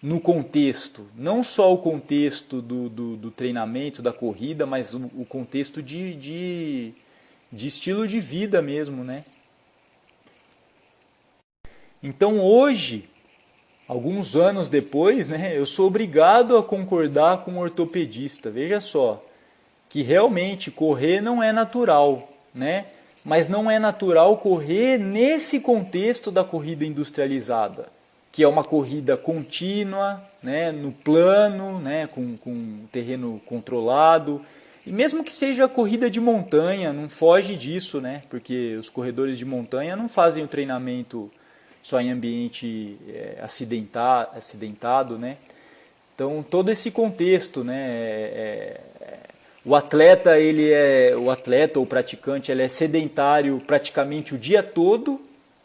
Speaker 1: no contexto, não só o contexto do treinamento, da corrida, mas o contexto de estilo de vida mesmo, né? Então hoje, alguns anos depois, né, eu sou obrigado a concordar com o ortopedista. Veja só, que realmente correr não é natural, né? Mas não é natural correr nesse contexto da corrida industrializada, que é uma corrida contínua, né, no plano, né, com terreno controlado. E mesmo que seja corrida de montanha, não foge disso, né? Porque os corredores de montanha não fazem o treinamento só em ambiente acidentado, né? Então todo esse contexto, né? O atleta o atleta ou praticante, ele é sedentário praticamente o dia todo,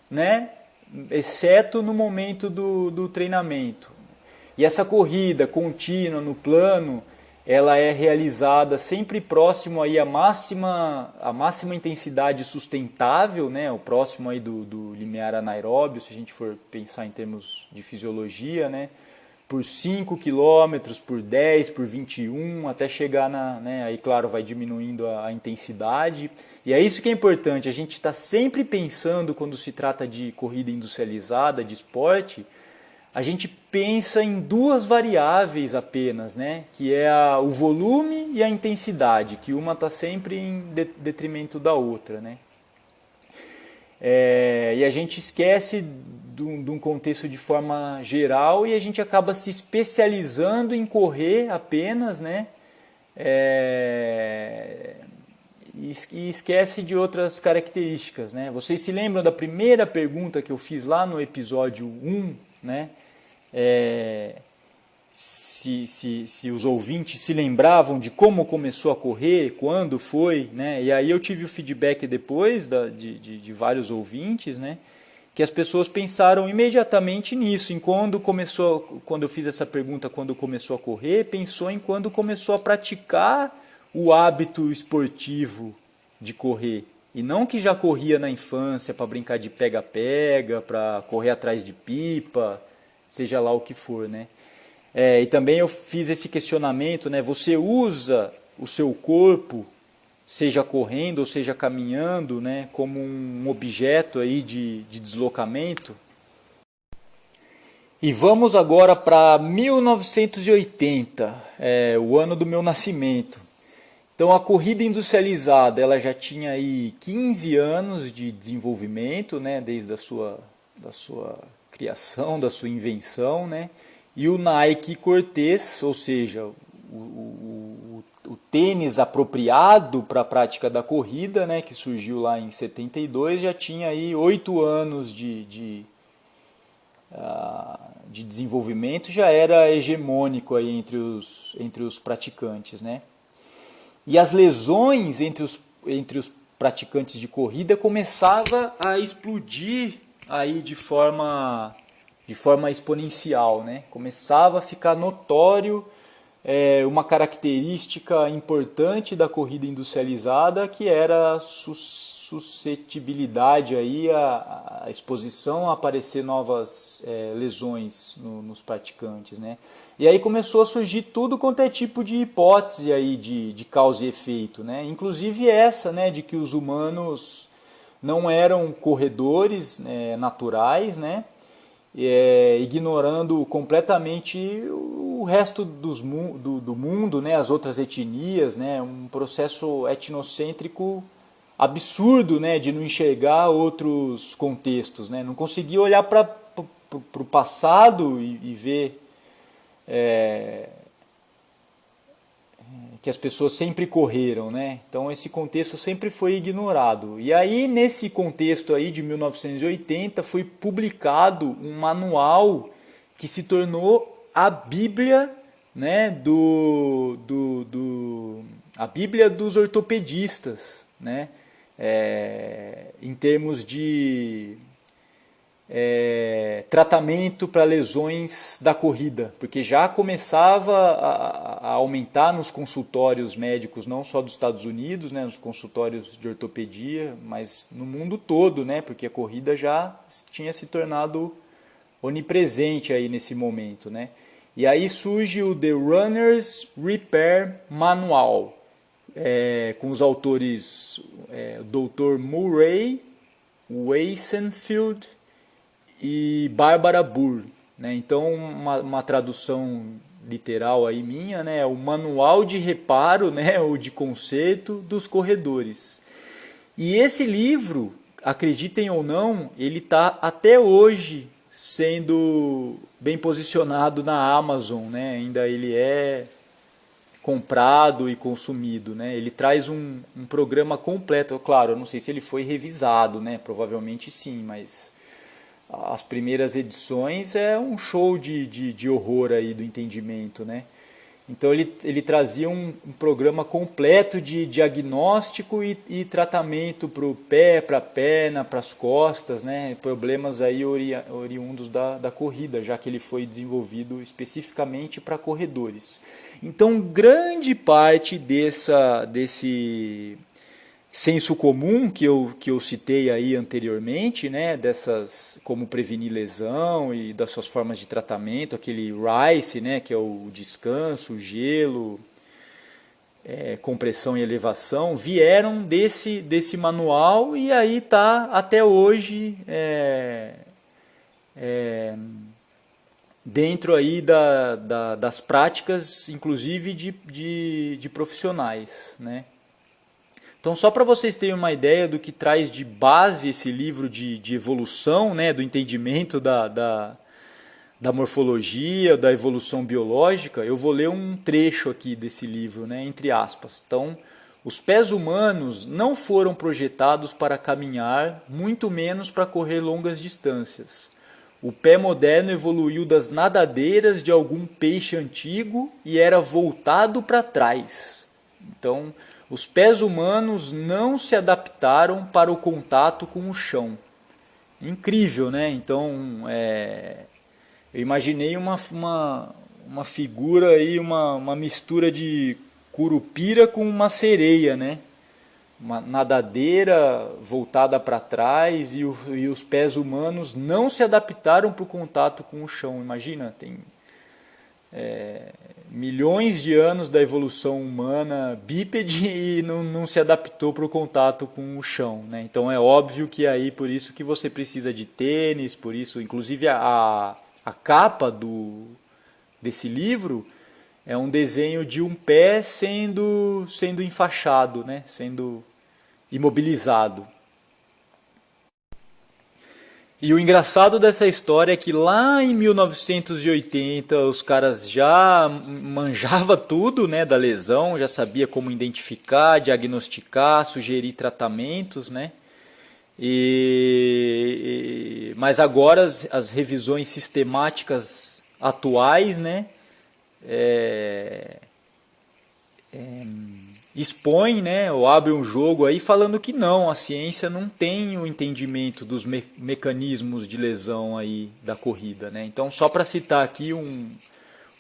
Speaker 1: né? Exceto no momento do treinamento. E essa corrida contínua no plano, ela é realizada sempre próximo aí a máxima intensidade sustentável, né? O próximo aí do limiar anaeróbio, se a gente for pensar em termos de fisiologia, né? Por 5 quilômetros, por 10, por 21, até chegar né? Aí claro, vai diminuindo a intensidade. E é isso que é importante, a gente está sempre pensando quando se trata de corrida industrializada, de esporte, a gente pensa em duas variáveis apenas, né? Que é o volume e a intensidade, que uma está sempre em detrimento da outra, né? E a gente esquece de um contexto de forma geral e a gente acaba se especializando em correr apenas, né? E esquece de outras características, né? Vocês se lembram da primeira pergunta que eu fiz lá no episódio 1, né? Se os ouvintes se lembravam de como começou a correr, quando foi, né? E aí eu tive o feedback depois de vários ouvintes, né? Que as pessoas pensaram imediatamente nisso, em quando eu fiz essa pergunta, quando começou a correr, pensou em quando começou a praticar o hábito esportivo de correr. E não que já corria na infância para brincar de pega-pega, para correr atrás de pipa, seja lá o que for, né? E também eu fiz esse questionamento, né? Você usa o seu corpo, seja correndo ou seja caminhando, né, como um objeto aí de deslocamento? E vamos agora para 1980, o ano do meu nascimento. Então a corrida industrializada, ela já tinha aí 15 anos de desenvolvimento, né, desde da sua criação, da sua invenção, né? E o Nike Cortez, ou seja, o tênis apropriado para a prática da corrida, né, que surgiu lá em 72, já tinha aí 8 anos de desenvolvimento, já era hegemônico aí entre os praticantes, né? E as lesões entre os praticantes de corrida começava a explodir aí de forma exponencial, né? Começava a ficar notório uma característica importante da corrida industrializada, que era a suscetibilidade aí, a exposição a aparecer novas lesões nos praticantes, né? E aí começou a surgir tudo quanto é tipo de hipótese aí de causa e efeito, né? Inclusive essa, né, de que os humanos não eram corredores naturais, né? Ignorando completamente o resto do mundo, né, as outras etnias, né, um processo etnocêntrico absurdo, né, de não enxergar outros contextos, né, não conseguir olhar para o passado e ver que as pessoas sempre correram, né? Então esse contexto sempre foi ignorado. E aí nesse contexto aí de 1980 foi publicado um manual que se tornou a Bíblia, né, a Bíblia dos ortopedistas, né? Em termos de tratamento para lesões da corrida, porque já começava a aumentar nos consultórios médicos, não só dos Estados Unidos, né, nos consultórios de ortopedia, mas no mundo todo, né, porque a corrida já tinha se tornado onipresente aí nesse momento, né. E aí surge o The Runner's Repair Manual, com os autores Dr. Murray Weissenfeld e Barbara Burr, né? Então uma tradução literal aí minha, né? É o manual de reparo, né? Ou de conserto dos corredores. E esse livro, acreditem ou não, ele está até hoje sendo bem posicionado na Amazon, né? Ainda ele é comprado e consumido, né? Ele traz um programa completo. Claro, eu não sei se ele foi revisado, né? Provavelmente sim, mas as primeiras edições é um show de horror aí do entendimento, né? Então ele trazia um programa completo de diagnóstico e tratamento para o pé, para a perna, para as costas, né? Problemas aí oriundos da corrida, já que ele foi desenvolvido especificamente para corredores. Então grande parte desse senso comum que eu citei aí anteriormente, né, dessas como prevenir lesão e das suas formas de tratamento, aquele RICE, né, que é o descanso, o gelo, compressão e elevação, vieram desse manual e aí tá até hoje dentro aí das práticas, inclusive de profissionais, né? Então, só para vocês terem uma ideia do que traz de base esse livro de evolução, né, do entendimento da morfologia, da evolução biológica, eu vou ler um trecho aqui desse livro, né, entre aspas. Então, os pés humanos não foram projetados para caminhar, muito menos para correr longas distâncias. O pé moderno evoluiu das nadadeiras de algum peixe antigo e era voltado para trás. Então, os pés humanos não se adaptaram para o contato com o chão. Incrível, né? Então, eu imaginei uma figura aí, uma mistura de curupira com uma sereia, né? Uma nadadeira voltada para trás e os pés humanos não se adaptaram para o contato com o chão. Imagina, tem milhões de anos da evolução humana bípede e não se adaptou para o contato com o chão, né? Então é óbvio que aí por isso que você precisa de tênis, por isso inclusive a capa desse livro é um desenho de um pé sendo enfaixado, né? Sendo imobilizado. E o engraçado dessa história é que lá em 1980 os caras já manjava tudo, né, da lesão, já sabia como identificar, diagnosticar, sugerir tratamentos, né? Mas agora as revisões sistemáticas atuais, né, expõe, né, ou abre um jogo aí falando que não, a ciência não tem o entendimento dos mecanismos de lesão aí da corrida, né? Então, só para citar aqui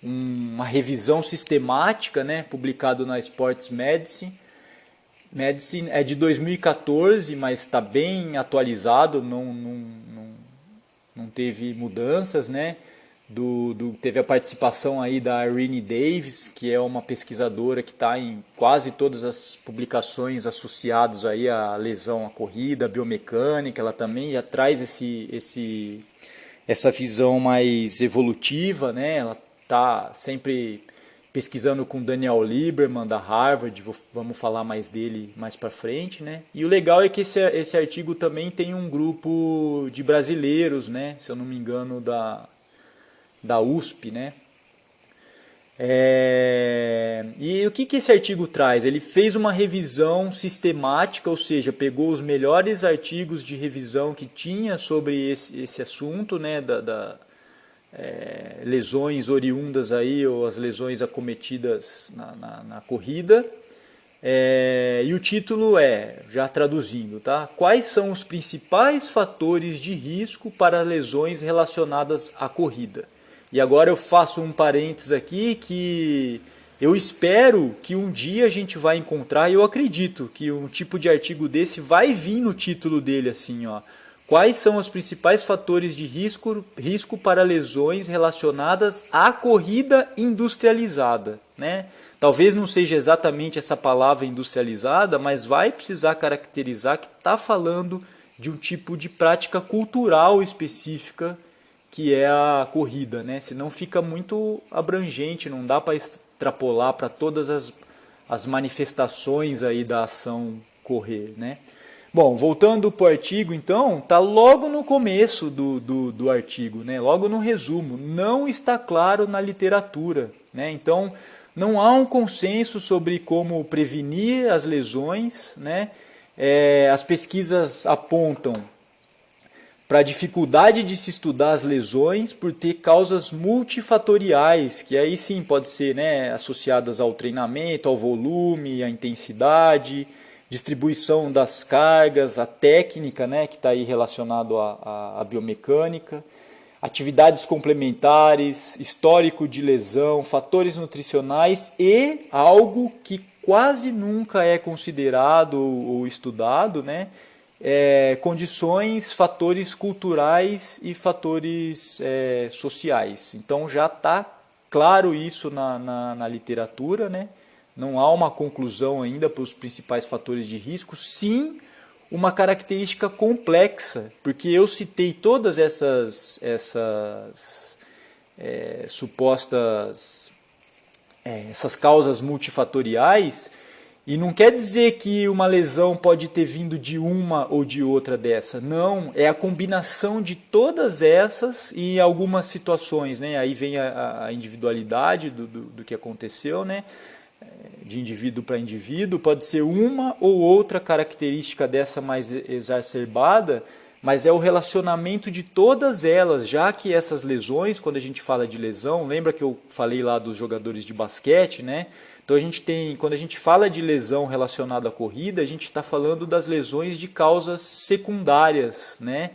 Speaker 1: uma revisão sistemática, né, publicado na Sports Medicine. Medicine é de 2014, mas está bem atualizado, não teve mudanças, né? Teve a participação aí da Irene Davis, que é uma pesquisadora que está em quase todas as publicações associadas aí à lesão à corrida, à biomecânica. Ela também já traz essa visão mais evolutiva, né? Ela está sempre pesquisando com Daniel Lieberman da Harvard, vamos falar mais dele mais para frente, né? E o legal é que esse artigo também tem um grupo de brasileiros, né? Se eu não me engano, da USP, né? E o que esse artigo traz? Ele fez uma revisão sistemática, ou seja, pegou os melhores artigos de revisão que tinha sobre esse assunto, né? Lesões oriundas aí, ou as lesões acometidas na corrida. E o título já traduzindo, tá? Quais são os principais fatores de risco para lesões relacionadas à corrida? E agora eu faço um parênteses aqui que eu espero que um dia a gente vai encontrar, e eu acredito que um tipo de artigo desse vai vir no título dele assim, ó. Quais são os principais fatores de risco para lesões relacionadas à corrida industrializada, né? Talvez não seja exatamente essa palavra industrializada, mas vai precisar caracterizar que está falando de um tipo de prática cultural específica que é a corrida, né? Senão fica muito abrangente, não dá para extrapolar para todas as manifestações aí da ação correr, né? Bom, voltando para o artigo, então, está logo no começo do artigo, né? Logo no resumo. Não está claro na literatura, né? Então, não há um consenso sobre como prevenir as lesões, né? As pesquisas apontam para a dificuldade de se estudar as lesões por ter causas multifatoriais, que aí sim pode ser, né, associadas ao treinamento, ao volume, à intensidade, distribuição das cargas, a técnica, né, que está aí relacionado à biomecânica, atividades complementares, histórico de lesão, fatores nutricionais e algo que quase nunca é considerado ou estudado, né, condições, fatores culturais e fatores sociais. Então já está claro isso na literatura, né? Não há uma conclusão ainda para os principais fatores de risco, sim uma característica complexa, porque eu citei todas essas supostas essas causas multifatoriais, e não quer dizer que uma lesão pode ter vindo de uma ou de outra dessa. Não, é a combinação de todas essas e em algumas situações, né? Aí vem a individualidade do que aconteceu, né? De indivíduo para indivíduo, pode ser uma ou outra característica dessa mais exacerbada, mas é o relacionamento de todas elas, já que essas lesões, quando a gente fala de lesão, lembra que eu falei lá dos jogadores de basquete, né? Então a gente tem, quando a gente fala de lesão relacionada à corrida, a gente está falando das lesões de causas secundárias, né?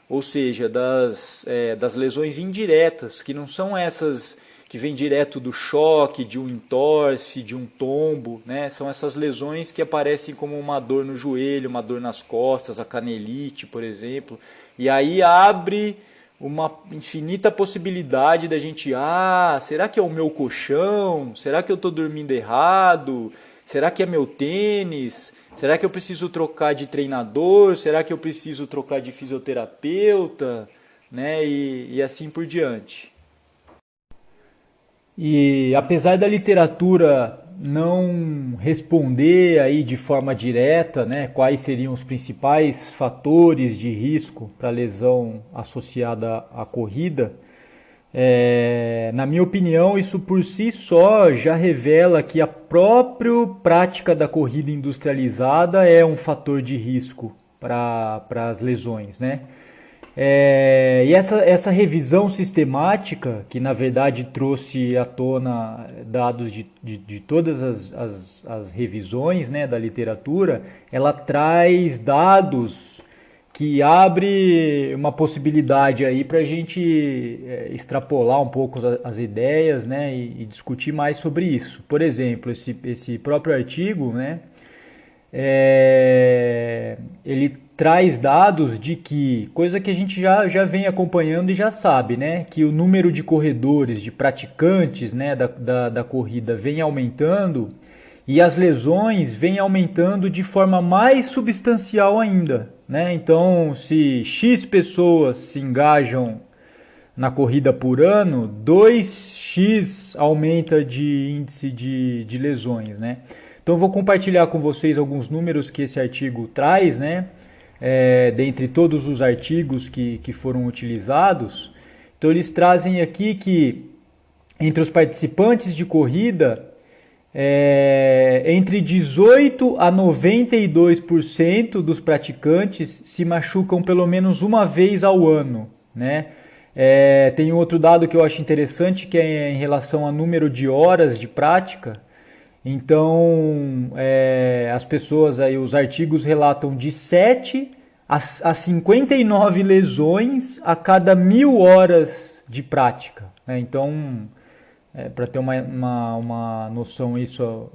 Speaker 1: Ou seja, das lesões indiretas, que não são essas que vêm direto do choque, de um entorse, de um tombo, né? São essas lesões que aparecem como uma dor no joelho, uma dor nas costas, a canelite, por exemplo. E aí abre uma infinita possibilidade da gente, será que é o meu colchão? Será que eu estou dormindo errado? Será que é meu tênis? Será que eu preciso trocar de treinador? Será que eu preciso trocar de fisioterapeuta? Né? E assim por diante. E apesar da literatura não responder aí de forma direta, né, quais seriam os principais fatores de risco para lesão associada à corrida, na minha opinião, isso por si só já revela que a própria prática da corrida industrializada é um fator de risco para as lesões, né? E essa revisão sistemática, que na verdade trouxe à tona dados de todas as revisões, né, da literatura, ela traz dados que abre uma possibilidade aí para a gente extrapolar um pouco as ideias, né, e discutir mais sobre isso. Por exemplo, esse próprio artigo, né, ele traz dados de que, coisa que a gente já vem acompanhando e já sabe, né, que o número de corredores, de praticantes, né, da corrida vem aumentando e as lesões vêm aumentando de forma mais substancial ainda, né? Então, se X pessoas se engajam na corrida por ano, 2x aumenta de índice de lesões, né? Então, eu vou compartilhar com vocês alguns números que esse artigo traz, né? Dentre todos os artigos que foram utilizados. Então, eles trazem aqui que entre os participantes de corrida, entre 18 a 92% dos praticantes se machucam pelo menos uma vez ao ano, né? Tem outro dado que eu acho interessante, que é em relação ao número de horas de prática. Então, as pessoas aí, os artigos relatam de 7 a 59 lesões a cada 1.000 horas de prática, né? Então, para ter uma noção isso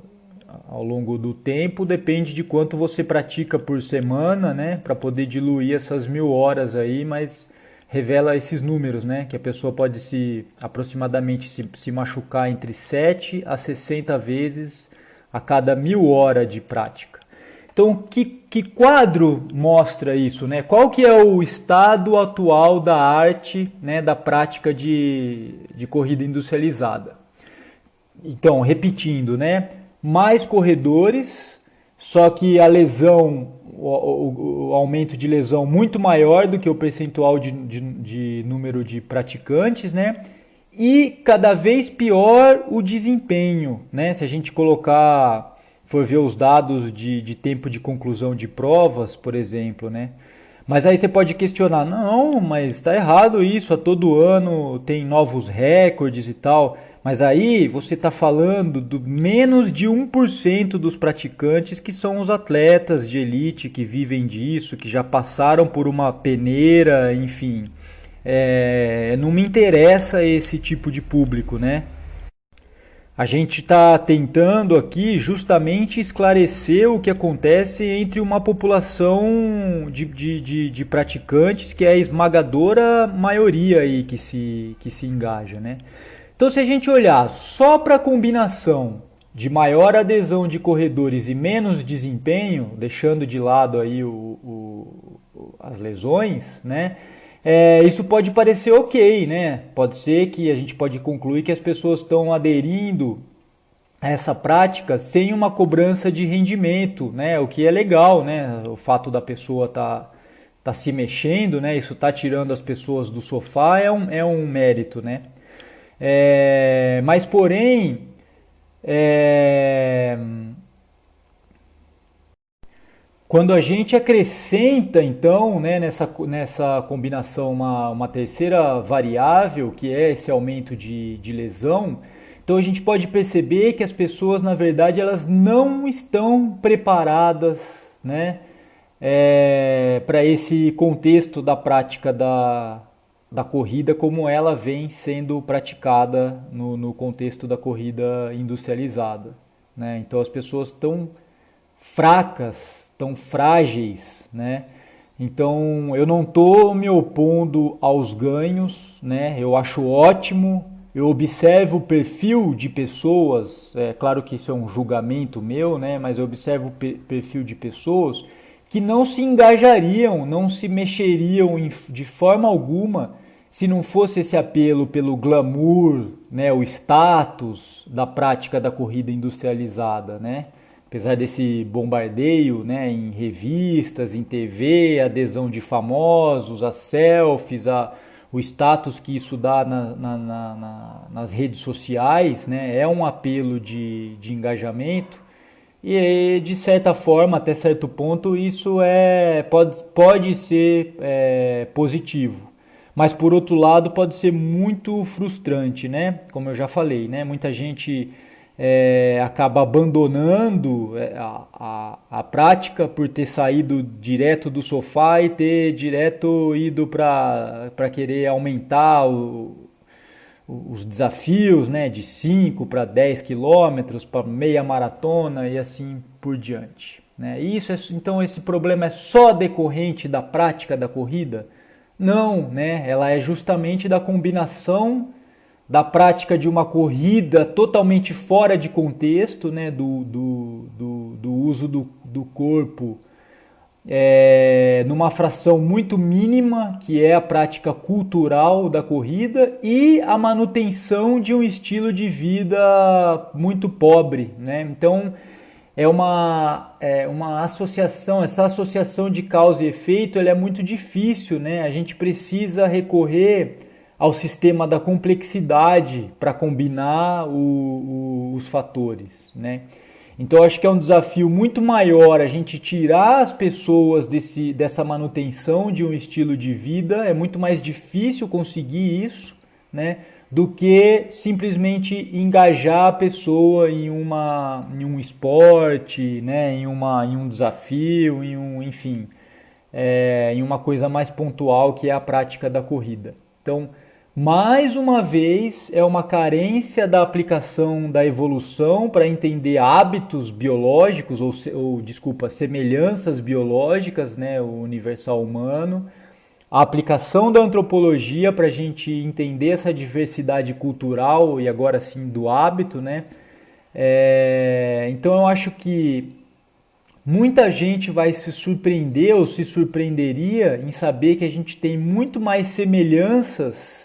Speaker 1: ao longo do tempo, depende de quanto você pratica por semana, né? Para poder diluir essas 1.000 horas aí, mas revela esses números, né? Que a pessoa pode aproximadamente se machucar entre 7 a 60 vezes a cada 1.000 horas de prática. Então, que quadro mostra isso, né? Qual que é o estado atual da arte, né, da prática de corrida industrializada? Então, repetindo, né? Mais corredores, só que a lesão, o aumento de lesão muito maior do que o percentual de número de praticantes, né? E cada vez pior o desempenho, né? Se a gente for ver os dados de tempo de conclusão de provas, por exemplo, né? Mas aí você pode questionar, não, mas está errado isso, a todo ano tem novos recordes e tal. Mas aí você está falando do menos de 1% dos praticantes que são os atletas de elite que vivem disso, que já passaram por uma peneira, enfim. Não me interessa esse tipo de público, né? A gente está tentando aqui justamente esclarecer o que acontece entre uma população de praticantes que é a esmagadora maioria aí que se engaja, né? Então, se a gente olhar só para a combinação de maior adesão de corredores e menos desempenho, deixando de lado aí as lesões, né? Isso pode parecer ok, né? Pode ser que a gente pode concluir que as pessoas estão aderindo a essa prática sem uma cobrança de rendimento, né? O que é legal, né? O fato da pessoa tá se mexendo, né? Isso tá tirando as pessoas do sofá é um mérito, né? Mas porém, quando a gente acrescenta, então, né, nessa combinação uma terceira variável, que é esse aumento de lesão, então a gente pode perceber que as pessoas, na verdade, elas não estão preparadas, né, para esse contexto da prática da corrida como ela vem sendo praticada no contexto da corrida industrializada, né? Então as pessoas estão fracas, tão frágeis, né? Então eu não estou me opondo aos ganhos, né? Eu acho ótimo, eu observo o perfil de pessoas, claro que isso é um julgamento meu, né? Mas eu observo o perfil de pessoas que não se engajariam, não se mexeriam de forma alguma se não fosse esse apelo pelo glamour, né? O status da prática da corrida industrializada, né? Apesar desse bombardeio, né, em revistas, em TV, adesão de famosos, as selfies, o status que isso dá nas redes sociais, né, é um apelo de engajamento e, de certa forma, até certo ponto, isso pode ser positivo. Mas, por outro lado, pode ser muito frustrante, né? Como eu já falei, né? Muita gente acaba abandonando a prática por ter saído direto do sofá e ter direto ido para querer aumentar os desafios, né, de 5 para 10 quilômetros, para meia maratona e assim por diante. Né? Então esse problema é só decorrente da prática da corrida? Não, né? Ela é justamente da combinação da prática de uma corrida totalmente fora de contexto, né, do uso do corpo numa fração muito mínima, que é a prática cultural da corrida, e a manutenção de um estilo de vida muito pobre. Né? Então, uma associação, essa associação de causa e efeito ela é muito difícil. Né? A gente precisa recorrer ao sistema da complexidade para combinar os fatores. Né? Então acho que é um desafio muito maior a gente tirar as pessoas dessa manutenção de um estilo de vida, é muito mais difícil conseguir isso, né, do que simplesmente engajar a pessoa em um esporte, né, em um desafio, enfim, em uma coisa mais pontual que é a prática da corrida. Então, mais uma vez, é uma carência da aplicação da evolução para entender hábitos biológicos, semelhanças biológicas, né, o universal humano. A aplicação da antropologia para a gente entender essa diversidade cultural e agora sim do hábito. Né? Então eu acho que muita gente vai se surpreender ou se surpreenderia em saber que a gente tem muito mais semelhanças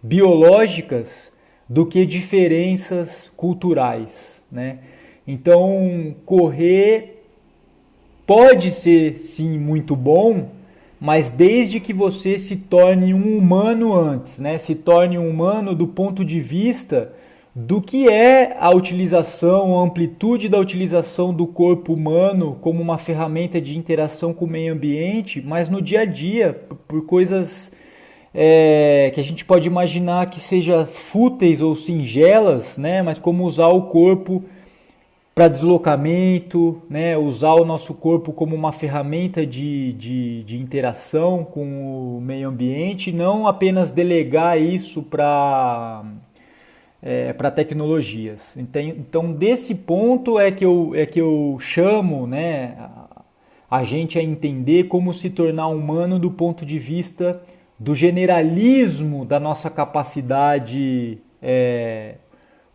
Speaker 1: biológicas do que diferenças culturais. Né? Então, correr pode ser sim muito bom, mas desde que você se torne um humano antes, né? Se torne um humano do ponto de vista do que é a utilização, a amplitude da utilização do corpo humano como uma ferramenta de interação com o meio ambiente, mas no dia a dia, por coisas que a gente pode imaginar que sejam fúteis ou singelas, né? Mas como usar o corpo para deslocamento, né? Usar o nosso corpo como uma ferramenta de interação com o meio ambiente, não apenas delegar isso para tecnologias. Então, desse ponto é que eu chamo, né, a gente a entender como se tornar humano do ponto de vista do generalismo da nossa capacidade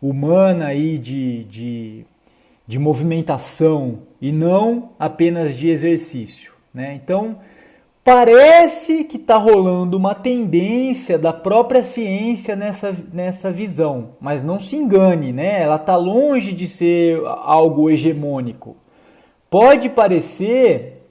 Speaker 1: humana aí de movimentação e não apenas de exercício. Né? Então, parece que está rolando uma tendência da própria ciência nessa visão, mas não se engane, né? Ela está longe de ser algo hegemônico. Pode parecer,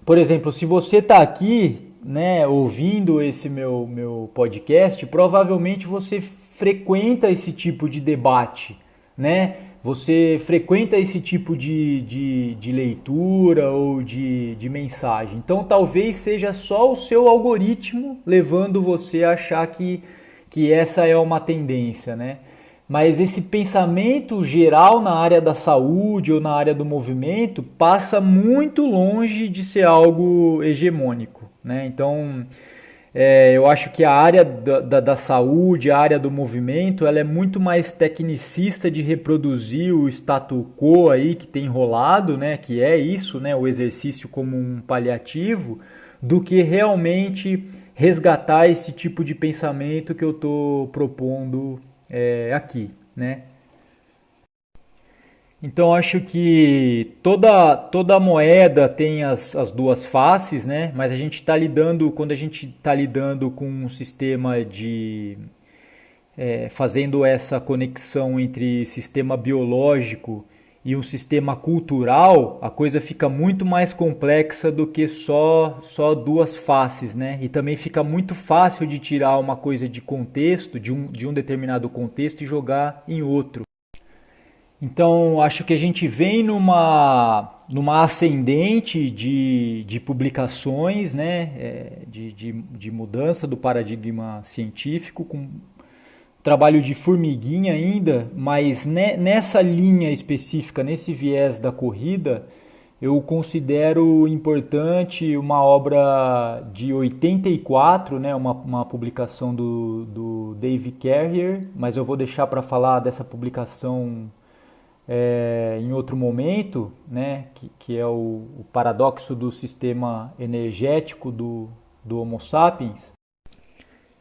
Speaker 1: por exemplo, se você está aqui, né, ouvindo esse meu podcast, provavelmente você frequenta esse tipo de debate, né? Você frequenta esse tipo de leitura ou de mensagem. Então talvez seja só o seu algoritmo levando você a achar que essa é uma tendência, né? Mas esse pensamento geral na área da saúde ou na área do movimento passa muito longe de ser algo hegemônico. Né? Então, eu acho que a área da saúde, a área do movimento, ela é muito mais tecnicista de reproduzir o status quo aí que tem rolado, né? Que é isso, né? O exercício como um paliativo, do que realmente resgatar esse tipo de pensamento que eu estou propondo aqui. Né? Então acho que toda moeda tem as duas faces, né? Mas quando a gente está lidando com um sistema fazendo essa conexão entre sistema biológico e um sistema cultural, a coisa fica muito mais complexa do que só duas faces, né? E também fica muito fácil de tirar uma coisa de contexto, de um determinado contexto e jogar em outro. Então, acho que a gente vem numa ascendente de publicações, né, de mudança do paradigma científico, trabalho de formiguinha ainda, mas nessa linha específica, nesse viés da corrida, eu considero importante uma obra de 84, né, uma publicação do Dave Carrier, mas eu vou deixar para falar dessa publicação em outro momento, né, que é o paradoxo do sistema energético do Homo sapiens.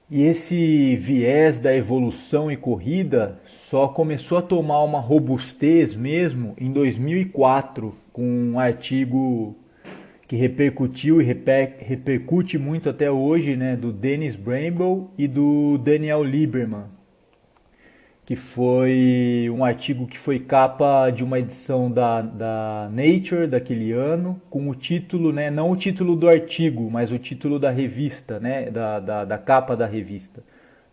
Speaker 1: E esse viés da evolução e corrida só começou a tomar uma robustez mesmo em 2004, com um artigo que repercutiu e repercute muito até hoje, né, do Dennis Bramble e do Daniel Lieberman, que foi um artigo que foi capa de uma edição da Nature daquele ano, com o título, né, não o título do artigo, mas o título da revista, né, da capa da revista,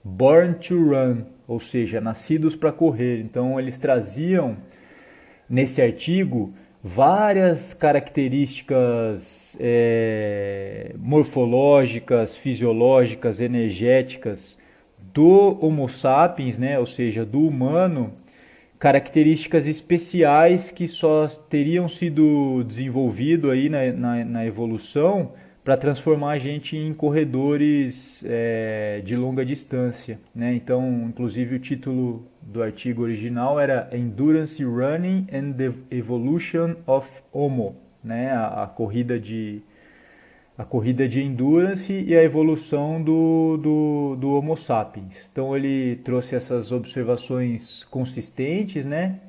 Speaker 1: Born to Run, ou seja, Nascidos para Correr. Então eles traziam nesse artigo várias características morfológicas, fisiológicas, energéticas do Homo sapiens, né, ou seja, do humano, características especiais que só teriam sido desenvolvido aí na evolução para transformar a gente em corredores de longa distância, né? Então, inclusive o título do artigo original era Endurance Running and the Evolution of Homo, né? A corrida de endurance e a evolução do Homo sapiens. Então ele trouxe essas observações consistentes, né?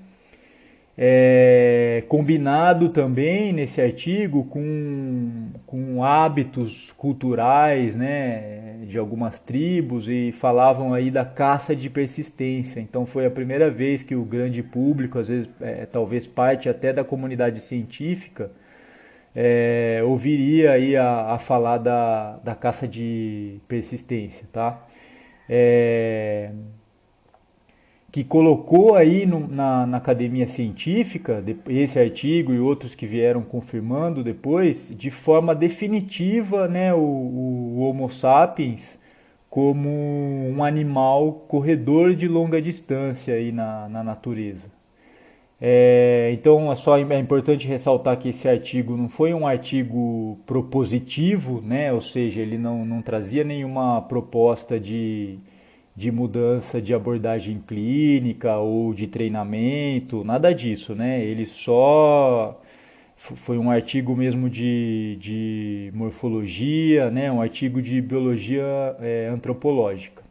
Speaker 1: Combinado também nesse artigo com hábitos culturais, né, de algumas tribos, e falavam aí da caça de persistência. Então foi a primeira vez que o grande público, às vezes talvez parte até da comunidade científica, ouviria aí a falar da caça de persistência, tá? Que colocou aí na academia científica, esse artigo e outros que vieram confirmando depois, de forma definitiva, né, o Homo sapiens como um animal corredor de longa distância aí na natureza. Então é importante ressaltar que esse artigo não foi um artigo propositivo, né? Ou seja, ele não trazia nenhuma proposta de mudança de abordagem clínica ou de treinamento, nada disso, né? Ele só foi um artigo mesmo de morfologia, né? Um artigo de biologia antropológica.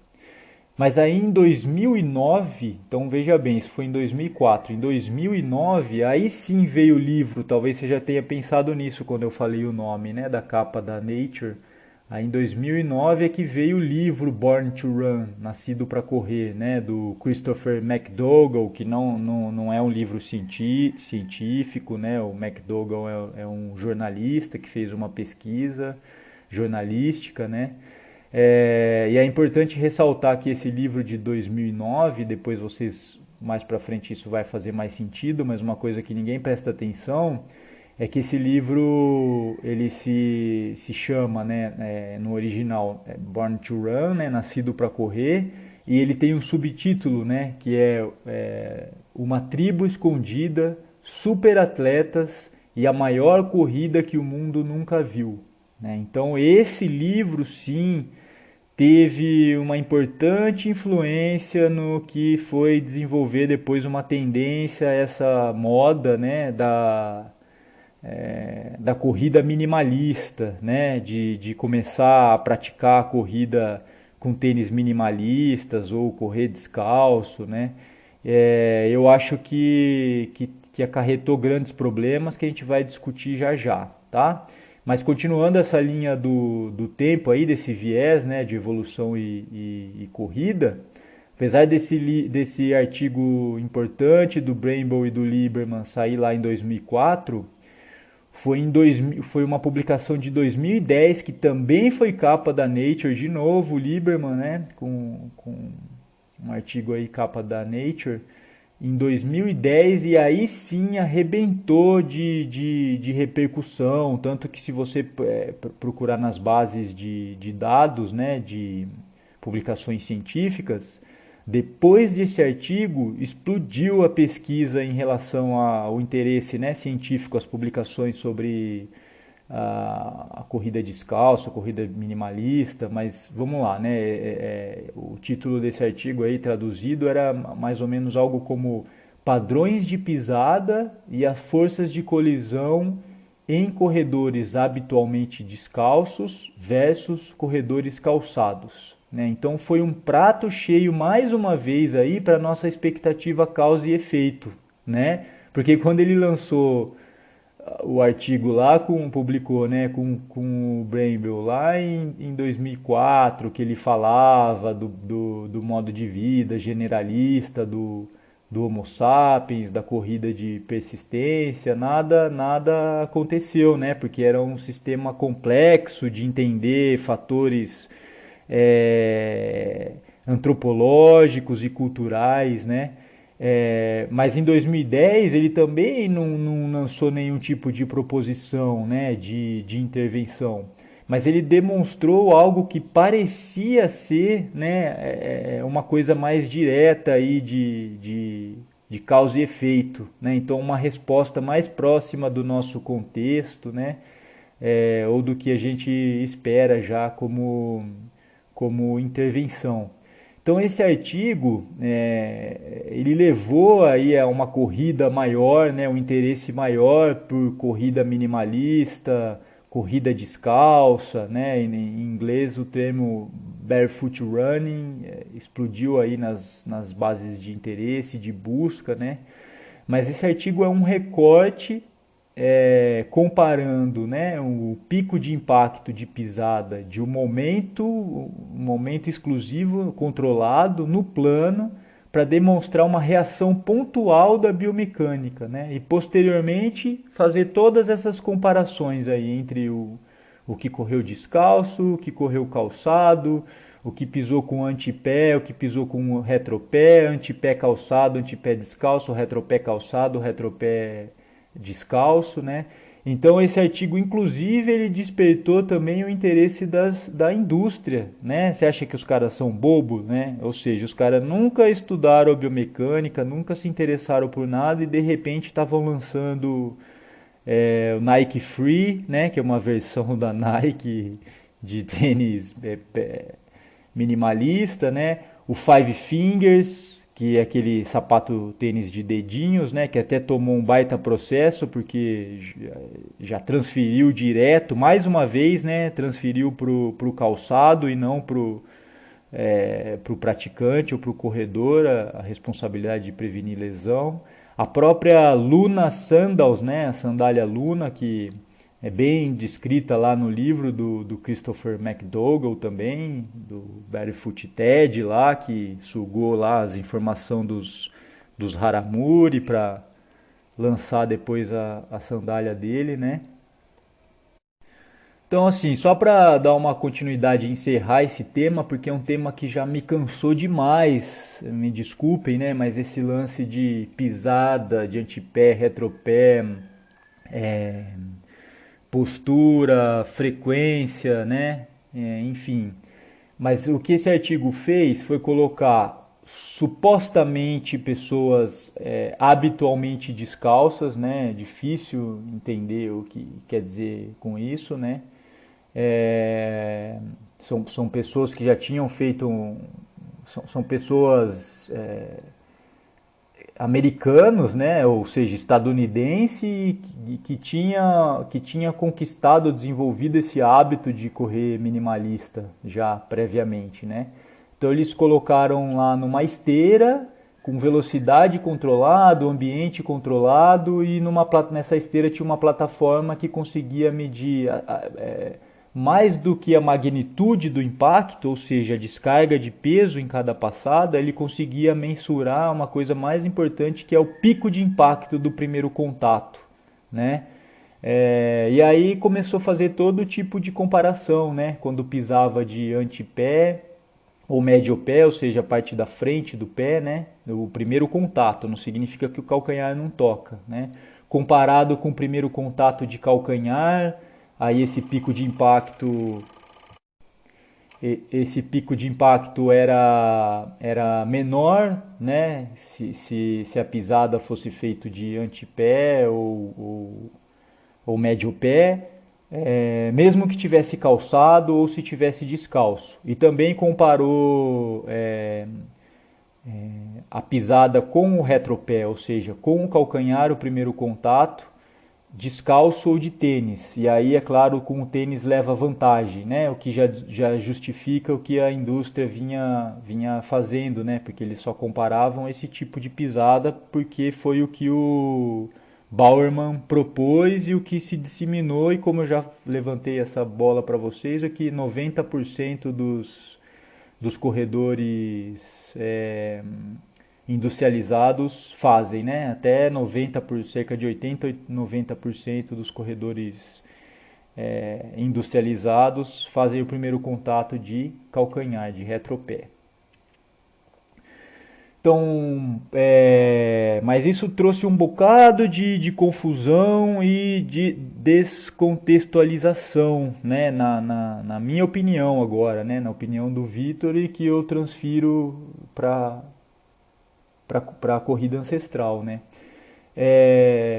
Speaker 1: Mas aí em 2009, então veja bem, isso foi em 2004. Em 2009, aí sim veio o livro, talvez você já tenha pensado nisso quando eu falei o nome, né, da capa da Nature. Aí em 2009 é que veio o livro Born to Run, Nascido para Correr, né, do Christopher McDougall, que não é um livro científico, né, o McDougall é um jornalista que fez uma pesquisa jornalística, né. E é importante ressaltar que esse livro de 2009, depois vocês mais para frente isso vai fazer mais sentido, mas uma coisa que ninguém presta atenção é que esse livro ele se chama, né, no original Born to Run, né, Nascido para Correr, e ele tem um subtítulo, né, que é Uma Tribo Escondida, Super Atletas e a Maior Corrida que o Mundo Nunca Viu. Né? Então esse livro sim teve uma importante influência no que foi desenvolver depois uma tendência, essa moda, né, da corrida minimalista, né, de começar a praticar a corrida com tênis minimalistas ou correr descalço, né. Eu acho que acarretou grandes problemas que a gente vai discutir já já, tá? Mas continuando essa linha do tempo aí, desse viés, né, de evolução e corrida, apesar desse artigo importante do Bramble e do Lieberman sair lá em 2004, foi uma publicação de 2010 que também foi capa da Nature, de novo, o Lieberman, né, com um artigo aí capa da Nature, em 2010, e aí sim arrebentou de repercussão, tanto que se você procurar nas bases de dados, né, de publicações científicas, Depois desse artigo, explodiu a pesquisa em relação ao interesse, né, científico, as publicações sobre a corrida descalça, a corrida minimalista, mas vamos lá, né? O título desse artigo aí traduzido era mais ou menos algo como padrões de pisada e as forças de colisão em corredores habitualmente descalços versus corredores calçados. Né? Então foi um prato cheio mais uma vez aí para nossa expectativa causa e efeito, né? Porque quando ele lançou o artigo lá publicou, né, com o Bramble lá em 2004, que ele falava do modo de vida generalista do Homo sapiens, da corrida de persistência, nada aconteceu, né? Porque era um sistema complexo de entender fatores antropológicos e culturais, né? Mas em 2010 ele também não lançou nenhum tipo de proposição, né, de intervenção. Mas ele demonstrou algo que parecia ser, né, uma coisa mais direta aí de causa e efeito. Né? Então uma resposta mais próxima do nosso contexto, né, ou do que a gente espera já como intervenção. Então esse artigo ele levou aí a uma corrida maior, né, um interesse maior por corrida minimalista, corrida descalça, né, em inglês o termo barefoot running explodiu aí nas bases de interesse, de busca, né. Mas esse artigo é um recorte comparando, né, o pico de impacto de pisada de um momento exclusivo, controlado, no plano, para demonstrar uma reação pontual da biomecânica, né, e posteriormente fazer todas essas comparações aí entre o que correu descalço, o que correu calçado, o que pisou com antepé, o que pisou com retropé, antepé calçado, antepé descalço, retropé calçado, retropé descalço, né? Então esse artigo, inclusive, ele despertou também o interesse da indústria, né? Você acha que os caras são bobos, né? Ou seja, os caras nunca estudaram biomecânica, nunca se interessaram por nada e de repente estavam lançando o Nike Free, né? Que é uma versão da Nike de tênis minimalista, né? O Five Fingers, que é aquele sapato tênis de dedinhos, né? Que até tomou um baita processo porque já transferiu direto, mais uma vez, né? Transferiu pro calçado e não pro praticante ou pro corredor a responsabilidade de prevenir lesão. A própria Luna Sandals, né? A sandália Luna, que é bem descrita lá no livro do Christopher McDougall também, do Barefoot Ted lá, que sugou lá as informações dos Haramuri para lançar depois a sandália dele, né? Então, assim, só para dar uma continuidade e encerrar esse tema, porque é um tema que já me cansou demais, me desculpem, né? Mas esse lance de pisada, de antepé, retropé, é, postura, frequência, né? Enfim. Mas o que esse artigo fez foi colocar supostamente pessoas habitualmente descalças, né? É difícil entender o que quer dizer com isso, né? São pessoas que já tinham feito são pessoas americanos, né, ou seja, estadunidense, que tinha conquistado, desenvolvido esse hábito de correr minimalista já previamente, né? Então eles colocaram lá numa esteira com velocidade controlada, ambiente controlado e nessa esteira tinha uma plataforma que conseguia medir mais do que a magnitude do impacto, ou seja, a descarga de peso em cada passada, ele conseguia mensurar uma coisa mais importante que é o pico de impacto do primeiro contato, né? E aí começou a fazer todo tipo de comparação, né? Quando pisava de antepé ou médio pé, ou seja, a parte da frente do pé, né? O primeiro contato, não significa que o calcanhar não toca, né? Comparado com o primeiro contato de calcanhar, aí esse pico de impacto esse pico de impacto era menor, né? Se a pisada fosse feita de antepé ou médio pé, mesmo que tivesse calçado ou se tivesse descalço. E também comparou a pisada com o retropé, ou seja, com o calcanhar, o primeiro contato, descalço ou de tênis. E aí, é claro, com o tênis leva vantagem, né? O que já justifica o que a indústria vinha fazendo, né? Porque eles só comparavam esse tipo de pisada porque foi o que o Bauerman propôs e o que se disseminou. E como eu já levantei essa bola para vocês, é que 90% dos corredores industrializados fazem, né? Até 90%, cerca de 80, 90% dos corredores industrializados fazem o primeiro contato de calcanhar, de retropé. Então, mas isso trouxe um bocado de confusão e de descontextualização, né? Na minha opinião agora, né? Na opinião do Vitor e que eu transfiro para a corrida ancestral, né?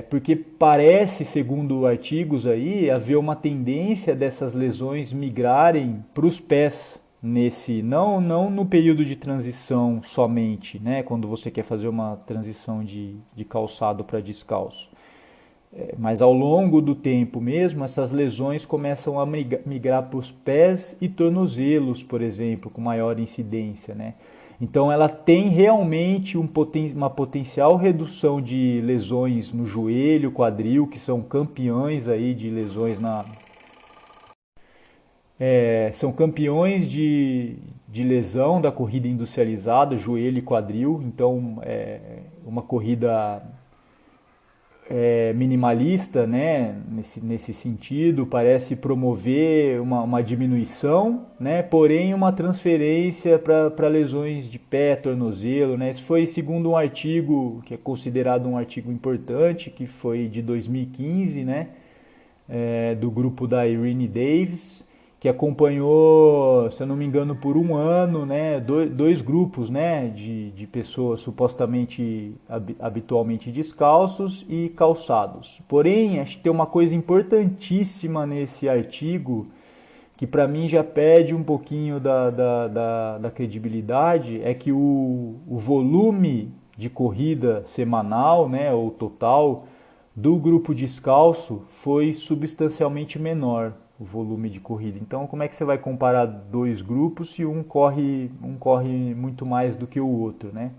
Speaker 1: Porque parece, segundo artigos aí, haver uma tendência dessas lesões migrarem para os pés não no período de transição somente, né? Quando você quer fazer uma transição de calçado para descalço. Mas ao longo do tempo mesmo, essas lesões começam a migrar para os pés e tornozelos, por exemplo, com maior incidência, né? Então ela tem realmente uma potencial redução de lesões no joelho, quadril, que são campeões aí de lesões são campeões de lesão da corrida industrializada, joelho e quadril. Então uma corrida minimalista, né, nesse sentido, parece promover uma diminuição, né, porém uma transferência para lesões de pé, tornozelo. Né. Esse foi segundo um artigo que é considerado um artigo importante, que foi de 2015, né, do grupo da Irene Davis, que acompanhou, se eu não me engano, por um ano, né, dois grupos, né, de pessoas supostamente habitualmente descalços e calçados. Porém, acho que tem uma coisa importantíssima nesse artigo que para mim já perde um pouquinho da credibilidade, é que o volume de corrida semanal, né, ou total, do grupo descalço foi substancialmente menor, o volume de corrida. Então, como é que você vai comparar dois grupos se um corre muito mais do que o outro, né?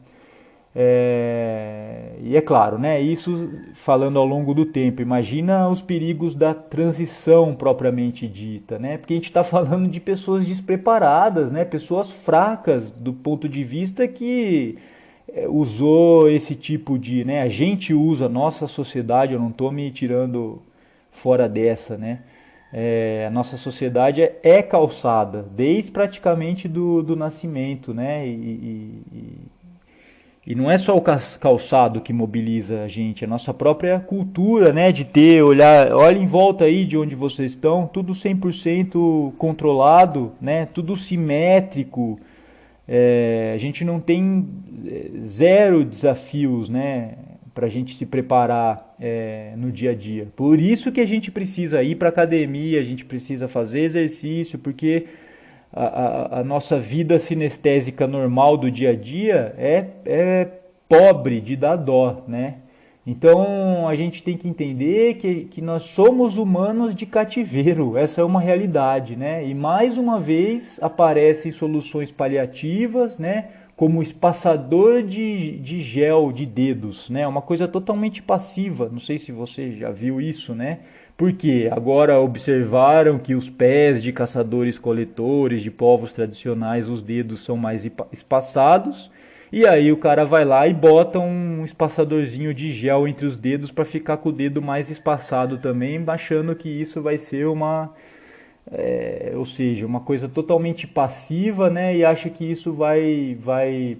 Speaker 1: E é claro, né? Isso falando ao longo do tempo. Imagina os perigos da transição propriamente dita, né? Porque a gente está falando de pessoas despreparadas, né? Pessoas fracas do ponto de vista que usou esse tipo de, né? A gente usa, a nossa sociedade, eu não estou me tirando fora dessa, né? A nossa sociedade é calçada desde praticamente do nascimento, né? E não é só o calçado que mobiliza a gente, é a nossa própria cultura, né? De ter, olha em volta aí de onde vocês estão, tudo 100% controlado, né? Tudo simétrico. A gente não tem zero desafios, né? Para a gente se preparar no dia a dia. Por isso que a gente precisa ir para academia, a gente precisa fazer exercício, porque a nossa vida sinestésica normal do dia a dia é pobre de dar dó, né? Então a gente tem que entender que nós somos humanos de cativeiro, essa é uma realidade, né? E mais uma vez aparecem soluções paliativas, né? Como espaçador de gel de dedos, né? Uma coisa totalmente passiva, não sei se você já viu isso, né? Porque agora observaram que os pés de caçadores-coletores, de povos tradicionais, os dedos são mais espaçados. E aí o cara vai lá e bota um espaçadorzinho de gel entre os dedos para ficar com o dedo mais espaçado também, achando que isso vai ser ou seja, uma coisa totalmente passiva, né? E acha que isso vai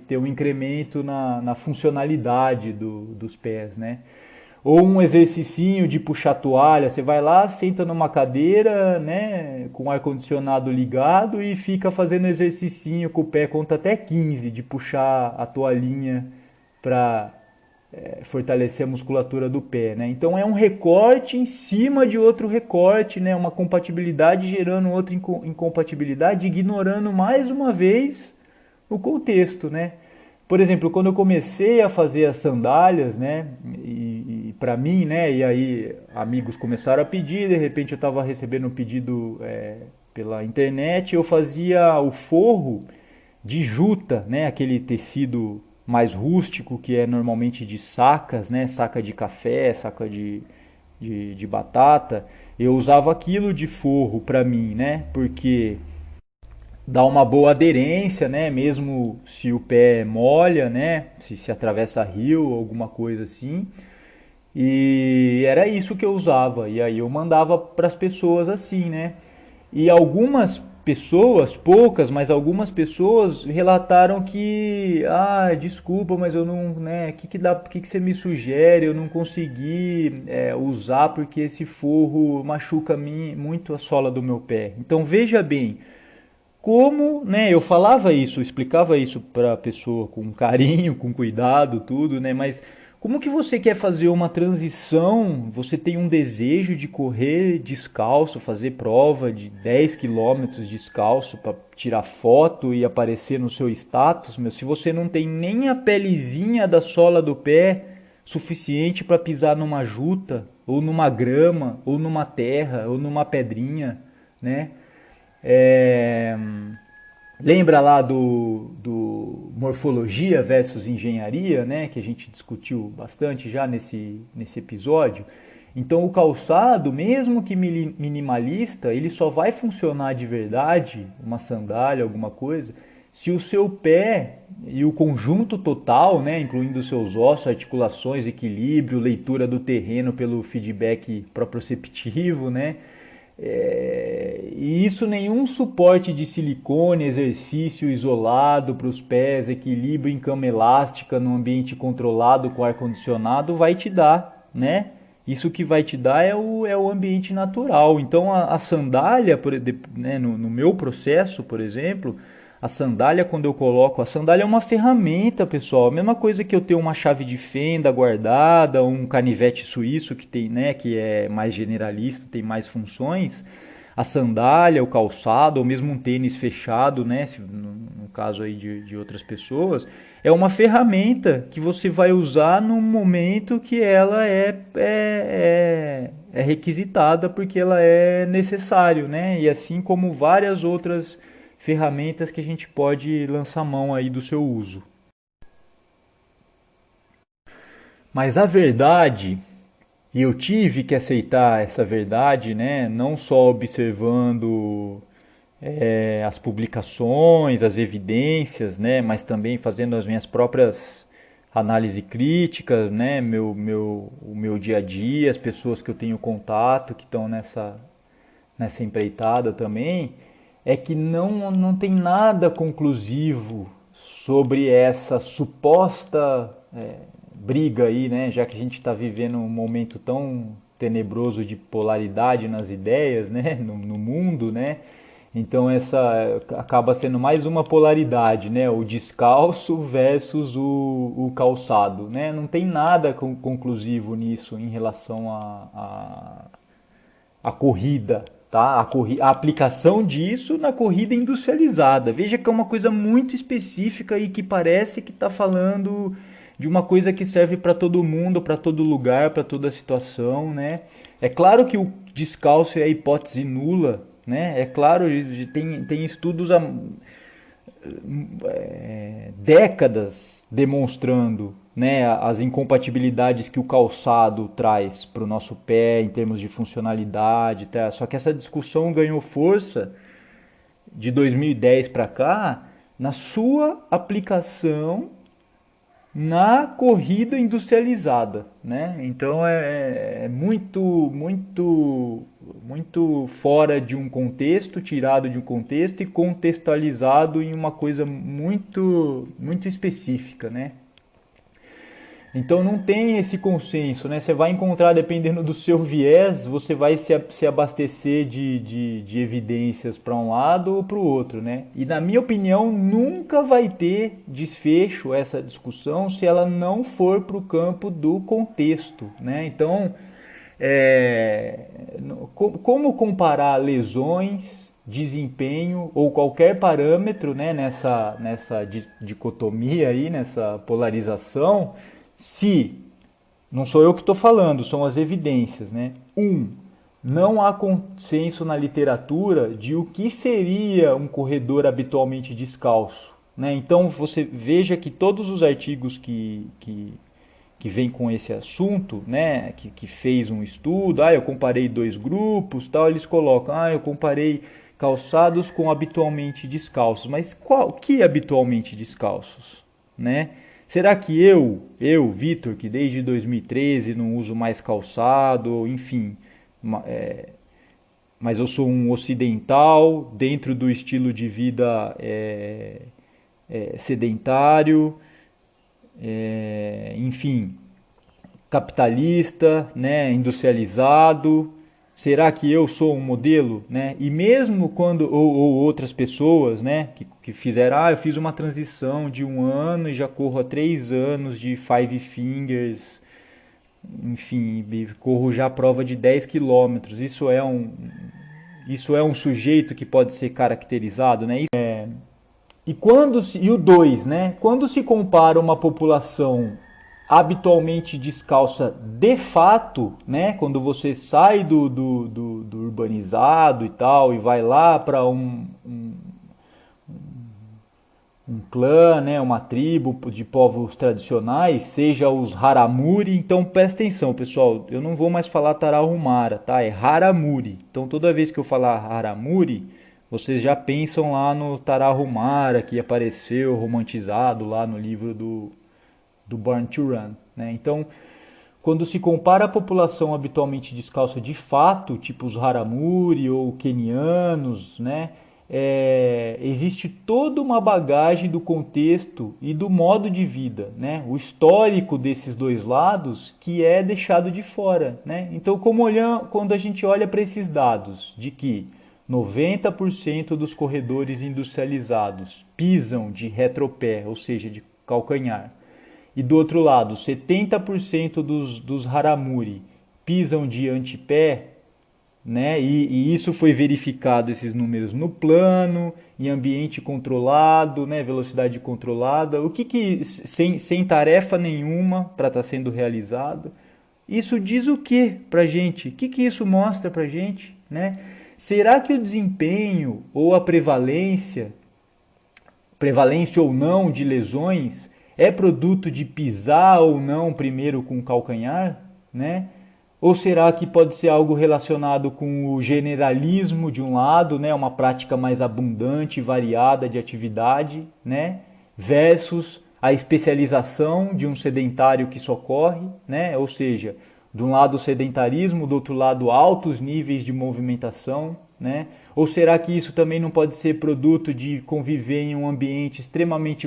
Speaker 1: ter um incremento na funcionalidade dos pés, né? Ou um exercicinho de puxar toalha, você vai lá, senta numa cadeira, né, com o ar-condicionado ligado e fica fazendo exercicinho com o pé, conta até 15 de puxar a toalhinha para fortalecer a musculatura do pé, né? Então é um recorte em cima de outro recorte, né? Uma compatibilidade gerando outra incompatibilidade, ignorando mais uma vez o contexto, né? Por exemplo, quando eu comecei a fazer as sandálias, né, e para mim, né, e aí amigos começaram a pedir, de repente eu estava recebendo um pedido pela internet, eu fazia o forro de juta, né, aquele tecido mais rústico que é normalmente de sacas, né, saca de café, saca de batata. Eu usava aquilo de forro para mim, né, porque dá uma boa aderência, né? Mesmo se o pé molha, né? Se atravessa rio, alguma coisa assim. E era isso que eu usava. E aí eu mandava para as pessoas assim, né? E algumas pessoas, poucas, mas algumas pessoas relataram que, desculpa, mas eu não, né? Que você me sugere? Eu não consegui usar porque esse forro machuca muito a sola do meu pé. Então veja bem, como, né, eu falava isso, eu explicava isso para a pessoa com carinho, com cuidado, tudo, né, mas como que você quer fazer uma transição, você tem um desejo de correr descalço, fazer prova de 10 quilômetros descalço para tirar foto e aparecer no seu status, meu, se você não tem nem a pelezinha da sola do pé suficiente para pisar numa juta, ou numa grama, ou numa terra, ou numa pedrinha, né? É, lembra lá do morfologia versus engenharia, né, que a gente discutiu bastante já nesse episódio? Então o calçado, mesmo que minimalista, ele só vai funcionar de verdade, uma sandália, alguma coisa, se o seu pé e o conjunto total, né, incluindo os seus ossos, articulações, equilíbrio, leitura do terreno pelo feedback proprioceptivo, né, e isso nenhum suporte de silicone, exercício isolado para os pés, equilíbrio em cama elástica no ambiente controlado com ar-condicionado vai te dar, né? Isso que vai te dar é o ambiente natural. Então a sandália, né, no meu processo, por exemplo, a sandália, quando eu coloco, a sandália é uma ferramenta, pessoal. A mesma coisa que eu ter uma chave de fenda guardada, um canivete suíço que tem, né, que é mais generalista, tem mais funções. A sandália, o calçado, ou mesmo um tênis fechado, né, no caso aí de outras pessoas, é uma ferramenta que você vai usar no momento que ela é requisitada, porque ela é necessário, né? E assim como várias outras ferramentas que a gente pode lançar mão aí do seu uso. Mas a verdade, e eu tive que aceitar essa verdade, né? Não só observando as publicações, as evidências, né? Mas também fazendo as minhas próprias análises críticas, né? O meu dia a dia, as pessoas que eu tenho contato, que estão nessa empreitada também, é que não tem nada conclusivo sobre essa suposta briga aí, né? Já que a gente está vivendo um momento tão tenebroso de polaridade nas ideias, né? No mundo, né? Então essa acaba sendo mais uma polaridade, né? O descalço versus o calçado, né? Não tem nada conclusivo nisso em relação a corrida, tá? A aplicação disso na corrida industrializada. Veja que é uma coisa muito específica e que parece que está falando de uma coisa que serve para todo mundo, para todo lugar, para toda situação, né? É claro que o descalço é a hipótese nula, né? É claro, tem estudos há décadas demonstrando, né, as incompatibilidades que o calçado traz para o nosso pé em termos de funcionalidade, tá? Só que essa discussão ganhou força de 2010 para cá na sua aplicação na corrida industrializada, né? Então é muito fora de um contexto, tirado de um contexto e contextualizado em uma coisa muito específica, né? Então não tem esse consenso, né? Você vai encontrar, dependendo do seu viés, você vai se abastecer de evidências para um lado ou para o outro, né? E na minha opinião, nunca vai ter desfecho essa discussão se ela não for para o campo do contexto, né? Então, é, como comparar lesões, desempenho ou qualquer parâmetro, né, nessa dicotomia aí, nessa polarização, se não sou eu que estou falando, são as evidências, né? Não há consenso na literatura de o que seria um corredor habitualmente descalço, né? Então você veja que todos os artigos que vem com esse assunto, né, que fez um estudo, eu comparei dois grupos, tal, eles colocam, eu comparei calçados com habitualmente descalços, mas que habitualmente descalços, né? Será que Vitor, que desde 2013 não uso mais calçado, enfim, mas eu sou um ocidental dentro do estilo de vida sedentário, enfim, capitalista, né, industrializado. Será que eu sou um modelo, né? E mesmo quando ou outras pessoas, né, que fizeram, eu fiz uma transição de 1 ano e já corro há 3 anos de Five Fingers, enfim, corro já a prova de 10 quilômetros. Isso é um sujeito que pode ser caracterizado, né? E o 2, né? Quando se compara uma população habitualmente descalça de fato, né? Quando você sai do urbanizado e tal e vai lá para um clã, né? Uma tribo de povos tradicionais, seja os Haramuri. Então presta atenção, pessoal, eu não vou mais falar Tarahumara, tá? É Haramuri. Então toda vez que eu falar Haramuri, vocês já pensam lá no Tarahumara que apareceu romantizado lá no livro do Born to Run, né? Então, quando se compara a população habitualmente descalça de fato, tipo os Haramuri ou quenianos, né? Existe toda uma bagagem do contexto e do modo de vida, né? O histórico desses dois lados que é deixado de fora, né? Então, quando a gente olha para esses dados de que 90% dos corredores industrializados pisam de retropé, ou seja, de calcanhar, e do outro lado, 70% dos Haramuri pisam de antepé, né? E isso foi verificado, esses números, no plano, em ambiente controlado, né? Velocidade controlada, sem tarefa nenhuma para estar sendo realizado. Isso diz o que para gente? O que isso mostra para gente, né? Será que o desempenho ou a prevalência ou não de lesões é produto de pisar ou não primeiro com o calcanhar, né? Ou será que pode ser algo relacionado com o generalismo de um lado, né, uma prática mais abundante e variada de atividade, né, versus a especialização de um sedentário que só corre, né? Ou seja, de um lado o sedentarismo, do outro lado altos níveis de movimentação, né? Ou será que isso também não pode ser produto de conviver em um ambiente extremamente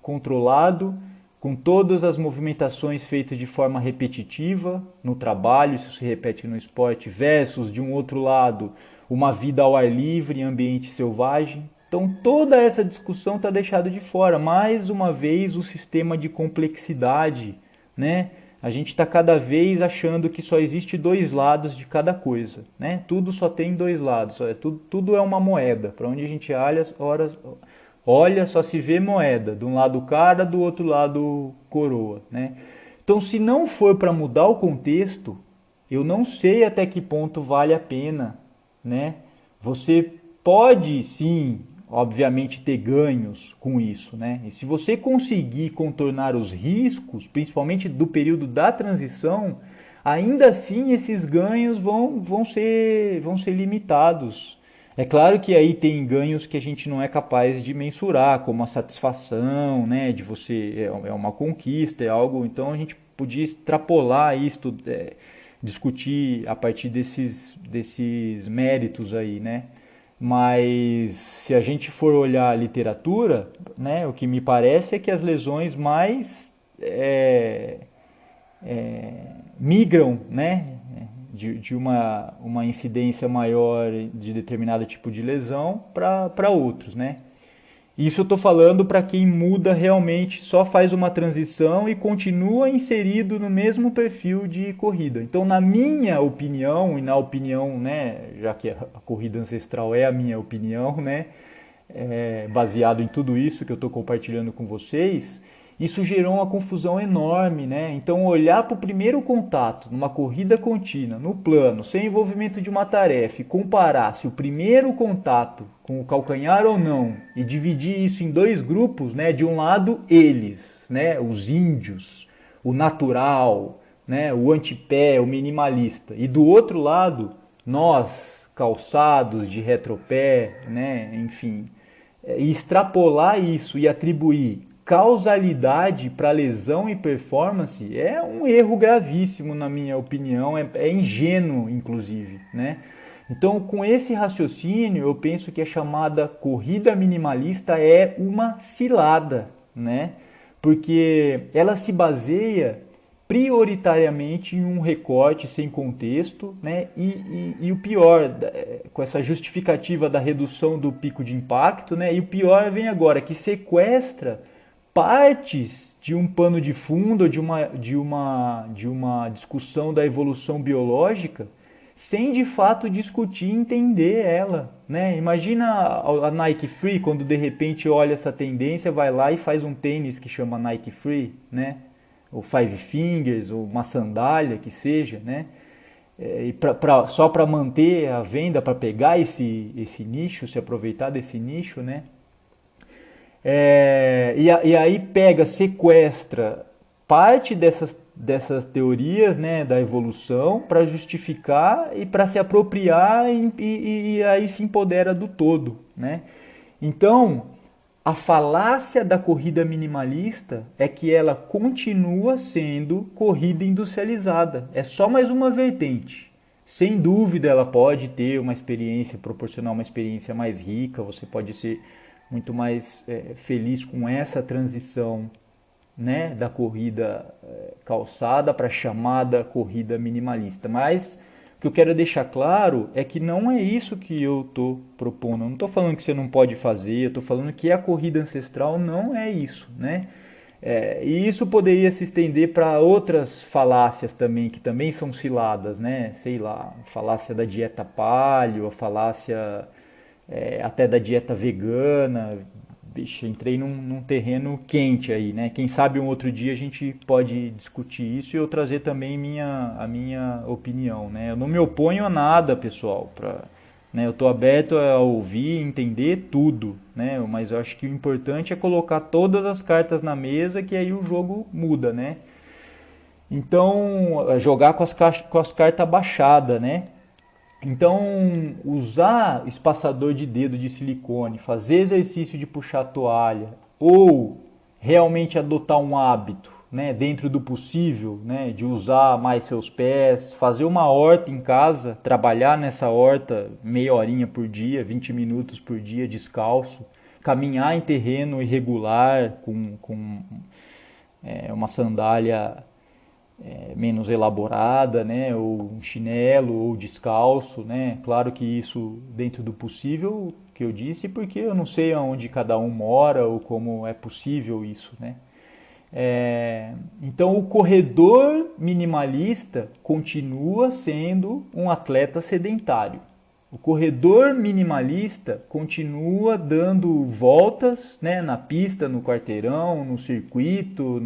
Speaker 1: controlado, com todas as movimentações feitas de forma repetitiva no trabalho, isso se repete no esporte, versus, de um outro lado, uma vida ao ar livre em ambiente selvagem? Então toda essa discussão está deixada de fora. Mais uma vez o sistema de complexidade, né? A gente está cada vez achando que só existe dois lados de cada coisa, né? Tudo só tem dois lados, tudo é uma moeda. Para onde a gente olha, só se vê moeda. De um lado cara, do outro lado coroa, né? Então, se não for para mudar o contexto, eu não sei até que ponto vale a pena, né? Você pode, sim, obviamente, ter ganhos com isso, né? E se você conseguir contornar os riscos, principalmente do período da transição, ainda assim esses ganhos vão ser limitados. É claro que aí tem ganhos que a gente não é capaz de mensurar, como a satisfação, né, de você é uma conquista, é algo. Então a gente podia extrapolar isso, discutir a partir desses méritos aí, né? Mas se a gente for olhar a literatura, né, o que me parece é que as lesões mais migram, né, de uma incidência maior de determinado tipo de lesão para outros, né? Isso eu estou falando para quem muda realmente, só faz uma transição e continua inserido no mesmo perfil de corrida. Então, na minha opinião, e na opinião, né, já que a corrida ancestral é a minha opinião, né, baseado em tudo isso que eu estou compartilhando com vocês, isso gerou uma confusão enorme, né? Então, olhar para o primeiro contato numa corrida contínua, no plano, sem envolvimento de uma tarefa, e comparar se o primeiro contato com o calcanhar ou não, e dividir isso em dois grupos, né? De um lado, eles, né? Os índios, o natural, né? O antipé, o minimalista, e do outro lado, nós, calçados de retropé, né? Enfim, e extrapolar isso e atribuir causalidade para lesão e performance é um erro gravíssimo, na minha opinião, é ingênuo, inclusive, né? Então, com esse raciocínio, eu penso que a chamada corrida minimalista é uma cilada, né? Porque ela se baseia prioritariamente em um recorte sem contexto, né? E o pior, com essa justificativa da redução do pico de impacto, né? E o pior vem agora, que sequestra partes de um pano de fundo, de uma discussão da evolução biológica, sem de fato discutir e entender ela, né? Imagina a Nike Free, quando de repente olha essa tendência, vai lá e faz um tênis que chama Nike Free, né? Ou Five Fingers, ou uma sandália que seja, né? Só para manter a venda, para pegar esse nicho, se aproveitar desse nicho, né? E aí pega, sequestra parte dessas teorias, né, da evolução para justificar e para se apropriar e aí se empodera do todo, né? Então, a falácia da corrida minimalista é que ela continua sendo corrida industrializada. É só mais uma vertente. Sem dúvida ela pode ter uma experiência, proporcionar uma experiência mais rica, você pode ser muito mais feliz com essa transição, né, da corrida calçada para a chamada corrida minimalista. Mas o que eu quero deixar claro é que não é isso que eu estou propondo. Eu não estou falando que você não pode fazer, eu estou falando que a corrida ancestral não é isso, né? E isso poderia se estender para outras falácias também, que também são ciladas, né? Sei lá, a falácia da dieta paleo, a falácia até da dieta vegana. Bicho, entrei num terreno quente aí, né? Quem sabe um outro dia a gente pode discutir isso e eu trazer também a minha opinião, né? Eu não me oponho a nada, pessoal, né? Eu estou aberto a ouvir, entender tudo, né? Mas eu acho que o importante é colocar todas as cartas na mesa, que aí o jogo muda, né? Então, jogar com as cartas baixadas, né? Então, usar espaçador de dedo de silicone, fazer exercício de puxar a toalha ou realmente adotar um hábito, né, dentro do possível, né, de usar mais seus pés, fazer uma horta em casa, trabalhar nessa horta meia horinha por dia, 20 minutos por dia descalço, caminhar em terreno irregular com uma sandália menos elaborada, né, ou um chinelo ou descalço, né? Claro que isso dentro do possível, que eu disse, porque eu não sei aonde cada um mora ou como é possível isso, né? Então o corredor minimalista continua sendo um atleta sedentário. O corredor minimalista continua dando voltas, né, na pista, no quarteirão, no circuito,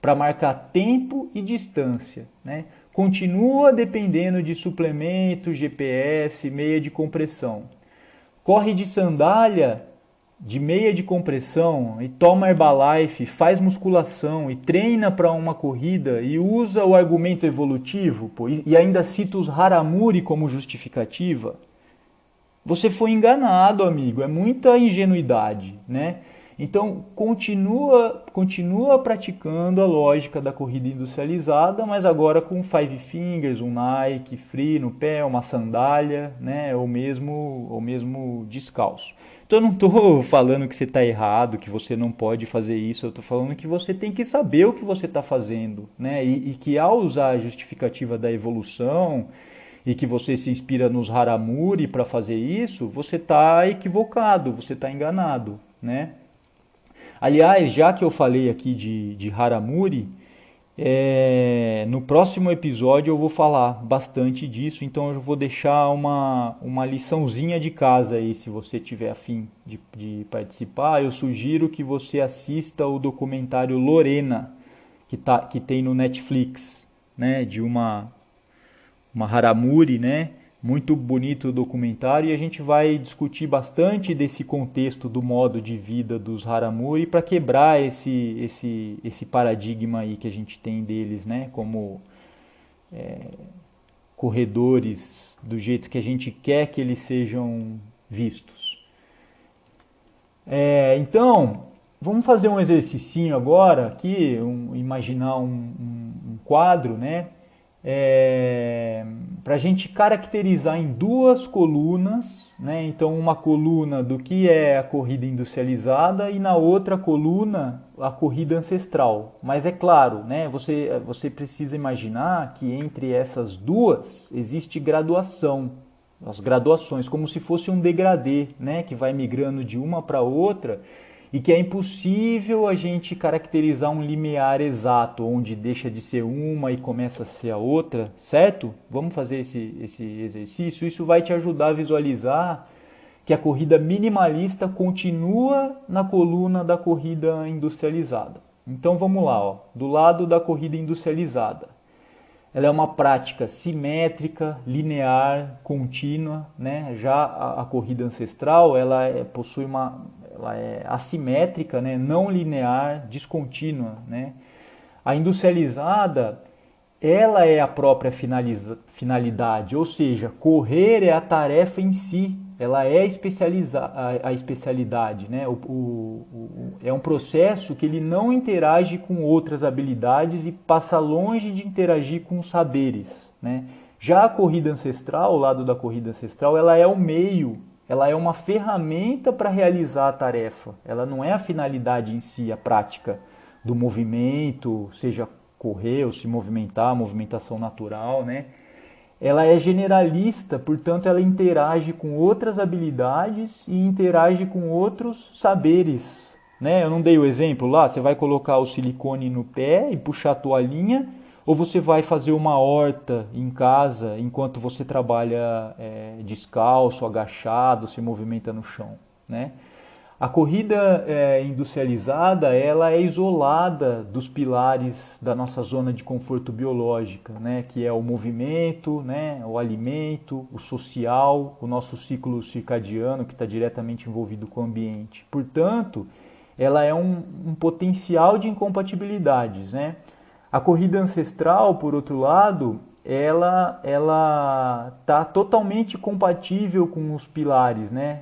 Speaker 1: para marcar tempo e distância, né? Continua dependendo de suplemento, GPS, meia de compressão. Corre de sandália, de meia de compressão e toma Herbalife, faz musculação e treina para uma corrida e usa o argumento evolutivo, pô, e ainda cita os Haramuri como justificativa. Você foi enganado, amigo, é muita ingenuidade, né? Então, continua praticando a lógica da corrida industrializada, mas agora com five fingers, um Nike Free no pé, uma sandália, né, ou mesmo descalço. Então, eu não estou falando que você está errado, que você não pode fazer isso, eu estou falando que você tem que saber o que você está fazendo, né, e que ao usar a justificativa da evolução e que você se inspira nos Haramuri para fazer isso, você está equivocado, você está enganado, né? Aliás, já que eu falei aqui de Haramuri, no próximo episódio eu vou falar bastante disso, então eu vou deixar uma liçãozinha de casa aí, se você tiver afim de participar. Eu sugiro que você assista o documentário Lorena, que tem no Netflix, né, de uma Haramuri, né? Muito bonito o documentário e a gente vai discutir bastante desse contexto do modo de vida dos Haramuri para quebrar esse paradigma aí que a gente tem deles, né? Como corredores do jeito que a gente quer que eles sejam vistos. Então, vamos fazer um exercicinho agora aqui, imaginar um quadro, né? Para a gente caracterizar em duas colunas, né? Então uma coluna do que é a corrida industrializada e na outra coluna a corrida ancestral. Mas é claro, né? Você precisa imaginar que entre essas duas existe graduação, as graduações, como se fosse um degradê, né? Que vai migrando de uma para outra e que é impossível a gente caracterizar um limiar exato, onde deixa de ser uma e começa a ser a outra, certo? Vamos fazer esse exercício. Isso vai te ajudar a visualizar que a corrida minimalista continua na coluna da corrida industrializada. Então vamos lá, ó. Do lado da corrida industrializada. Ela é uma prática simétrica, linear, contínua, né? Já a corrida ancestral, possui ela é assimétrica, né? Não linear, descontínua, né? A industrializada, ela é a própria finalidade, ou seja, correr é a tarefa em si, ela é a especialidade, né? É um processo que ele não interage com outras habilidades e passa longe de interagir com os saberes, né? Já a corrida ancestral, o lado da corrida ancestral, ela é o meio, ela é uma ferramenta para realizar a tarefa, ela não é a finalidade em si, a prática do movimento, seja correr ou se movimentar, movimentação natural, né? Ela é generalista, portanto ela interage com outras habilidades e interage com outros saberes, né? Eu não dei o exemplo lá, você vai colocar o silicone no pé e puxar a toalhinha, ou você vai fazer uma horta em casa enquanto você trabalha descalço, agachado, se movimenta no chão, né? A corrida industrializada, ela é isolada dos pilares da nossa zona de conforto biológica, né? Que é o movimento, né? O alimento, o social, o nosso ciclo circadiano que está diretamente envolvido com o ambiente. Portanto, ela é um potencial de incompatibilidades, né? A corrida ancestral, por outro lado, ela está totalmente compatível com os pilares, né?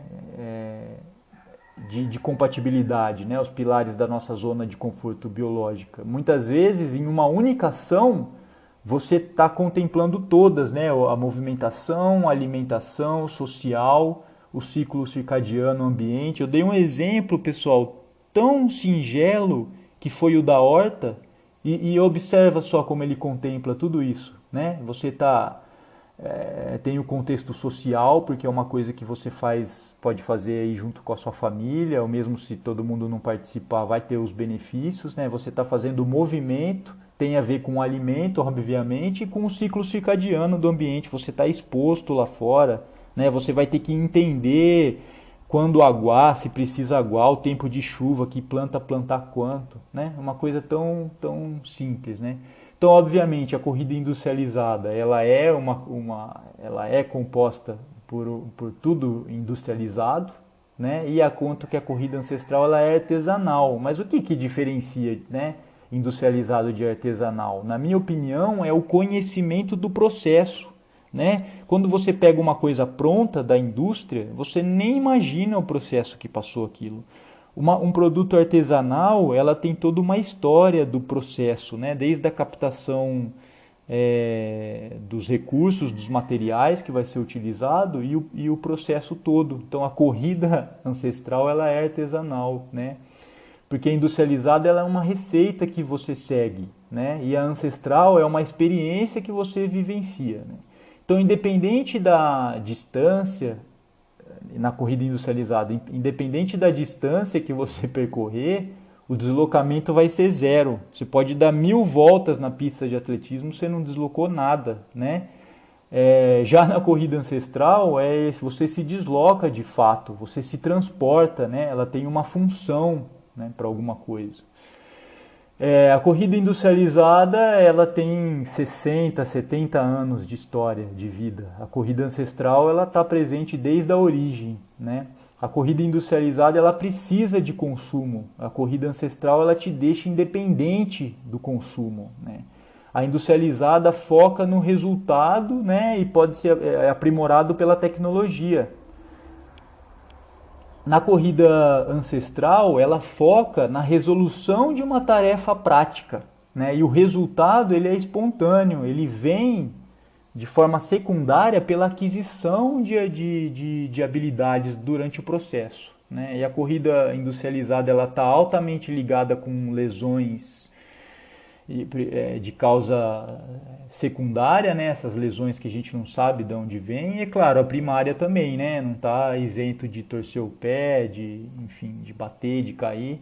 Speaker 1: De compatibilidade, né? Os pilares da nossa zona de conforto biológica. Muitas vezes, em uma única ação, você está contemplando todas, né? A movimentação, a alimentação, o social, o ciclo circadiano, o ambiente. Eu dei um exemplo, pessoal, tão singelo que foi o da horta, e observa só como ele contempla tudo isso, né? Você tem o contexto social, porque é uma coisa que você pode fazer aí junto com a sua família, ou mesmo se todo mundo não participar, vai ter os benefícios, né? Você está fazendo o movimento, tem a ver com o alimento, obviamente, e com o ciclo circadiano do ambiente. Você está exposto lá fora, né? Você vai ter que entender quando aguar, se precisa aguar, o tempo de chuva, que planta plantar quanto, né? Uma coisa tão simples, né? Então, obviamente, a corrida industrializada, ela é composta por tudo industrializado, né? E a conta que a corrida ancestral ela é artesanal. Mas o que diferencia, né, industrializado de artesanal? Na minha opinião, é o conhecimento do processo, né? Quando você pega uma coisa pronta da indústria, você nem imagina o processo que passou aquilo. Um produto artesanal, ela tem toda uma história do processo, né? Desde a captação dos recursos, dos materiais que vai ser utilizado e o processo todo. Então a corrida ancestral ela é artesanal, né? Porque a industrializada ela é uma receita que você segue, né? E a ancestral é uma experiência que você vivencia, né? Então, independente da distância, na corrida industrializada, independente da distância que você percorrer, o deslocamento vai ser zero. Você pode dar 1000 voltas na pista de atletismo, você não deslocou nada, né? Já na corrida ancestral, você se desloca de fato, você se transporta, né? Ela tem uma função, né, para alguma coisa. A corrida industrializada ela tem 60, 70 anos de história, de vida. A corrida ancestral ela está presente desde a origem, né? A corrida industrializada ela precisa de consumo. A corrida ancestral ela te deixa independente do consumo, né? A industrializada foca no resultado, né, e pode ser aprimorado pela tecnologia. Na corrida ancestral, ela foca na resolução de uma tarefa prática, né? E o resultado ele é espontâneo, ele vem de forma secundária pela aquisição de habilidades durante o processo, né? E a corrida industrializada ela está altamente ligada com lesões de causa secundária, né? Essas lesões que a gente não sabe de onde vem, e é claro, a primária também, né? Não está isento de torcer o pé, enfim, de bater, de cair.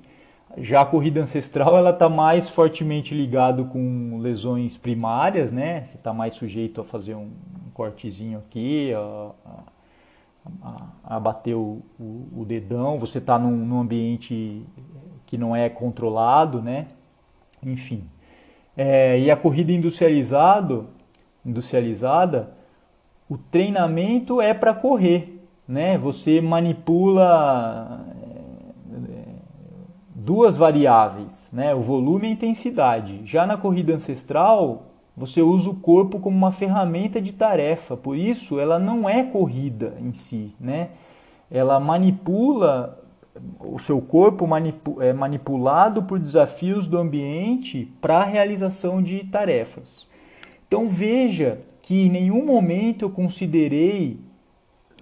Speaker 1: Já a corrida ancestral ela está mais fortemente ligado com lesões primárias, né? Você está mais sujeito a fazer um cortezinho aqui, a bater o dedão, você está num ambiente que não é controlado, né? Enfim. E a corrida industrializada, o treinamento é para correr, né? Você manipula duas variáveis, né? O volume e a intensidade. Já na corrida ancestral, você usa o corpo como uma ferramenta de tarefa, por isso ela não é corrida em si, né? Ela manipula o seu corpo é manipulado por desafios do ambiente para a realização de tarefas. Então veja que em nenhum momento eu considerei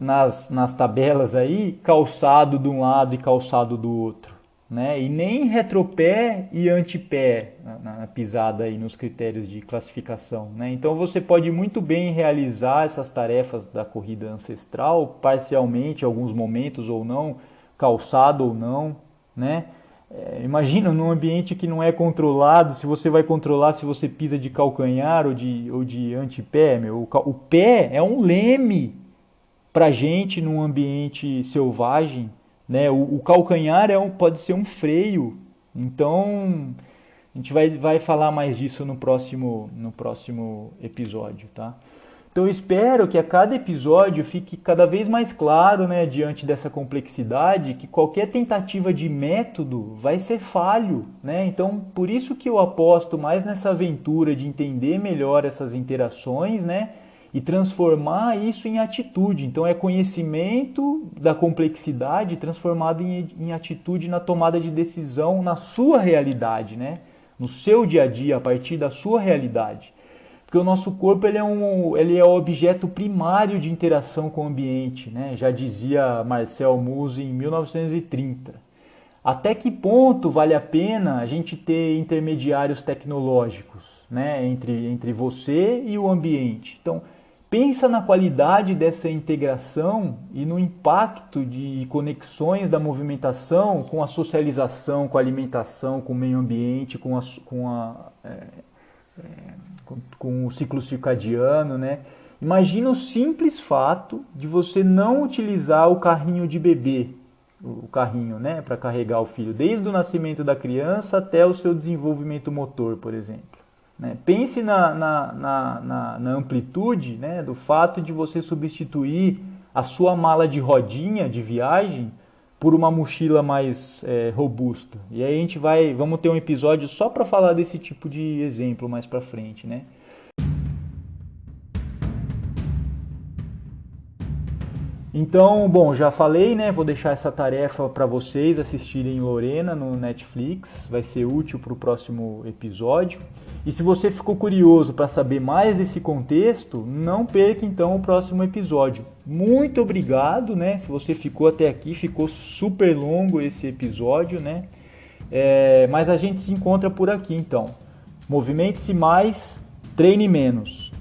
Speaker 1: nas tabelas aí calçado de um lado e calçado do outro, né? E nem retropé e antepé na pisada aí nos critérios de classificação, né? Então você pode muito bem realizar essas tarefas da corrida ancestral parcialmente, em alguns momentos ou não, calçado ou não, né? Imagina num ambiente que não é controlado, se você vai controlar se você pisa de calcanhar ou de antepé, o pé é um leme para gente num ambiente selvagem, né? O calcanhar pode ser um freio. Então a gente vai falar mais disso no próximo episódio, tá? Então eu espero que a cada episódio fique cada vez mais claro, né, diante dessa complexidade, que qualquer tentativa de método vai ser falho, né? Então por isso que eu aposto mais nessa aventura de entender melhor essas interações, né, e transformar isso em atitude. Então é conhecimento da complexidade transformado em atitude na tomada de decisão na sua realidade, né, no seu dia a dia, a partir da sua realidade. Porque o nosso corpo ele é o objeto primário de interação com o ambiente, né? Já dizia Marcel Mauss em 1930. Até que ponto vale a pena a gente ter intermediários tecnológicos, né? entre você e o ambiente? Então, pensa na qualidade dessa integração e no impacto de conexões da movimentação com a socialização, com a alimentação, com o meio ambiente, com o ciclo circadiano, né? Imagina o simples fato de você não utilizar o carrinho de bebê, o carrinho, né, para carregar o filho, desde o nascimento da criança até o seu desenvolvimento motor, por exemplo. Né? Pense na amplitude, né, do fato de você substituir a sua mala de rodinha de viagem por uma mochila mais robusta. E aí vamos ter um episódio só para falar desse tipo de exemplo mais para frente, né? Então, bom, já falei, né? Vou deixar essa tarefa para vocês assistirem Lorena no Netflix, vai ser útil para o próximo episódio. E se você ficou curioso para saber mais desse contexto, não perca então o próximo episódio. Muito obrigado, né? Se você ficou até aqui, ficou super longo esse episódio, né? Mas a gente se encontra por aqui então. Movimente-se mais, treine menos.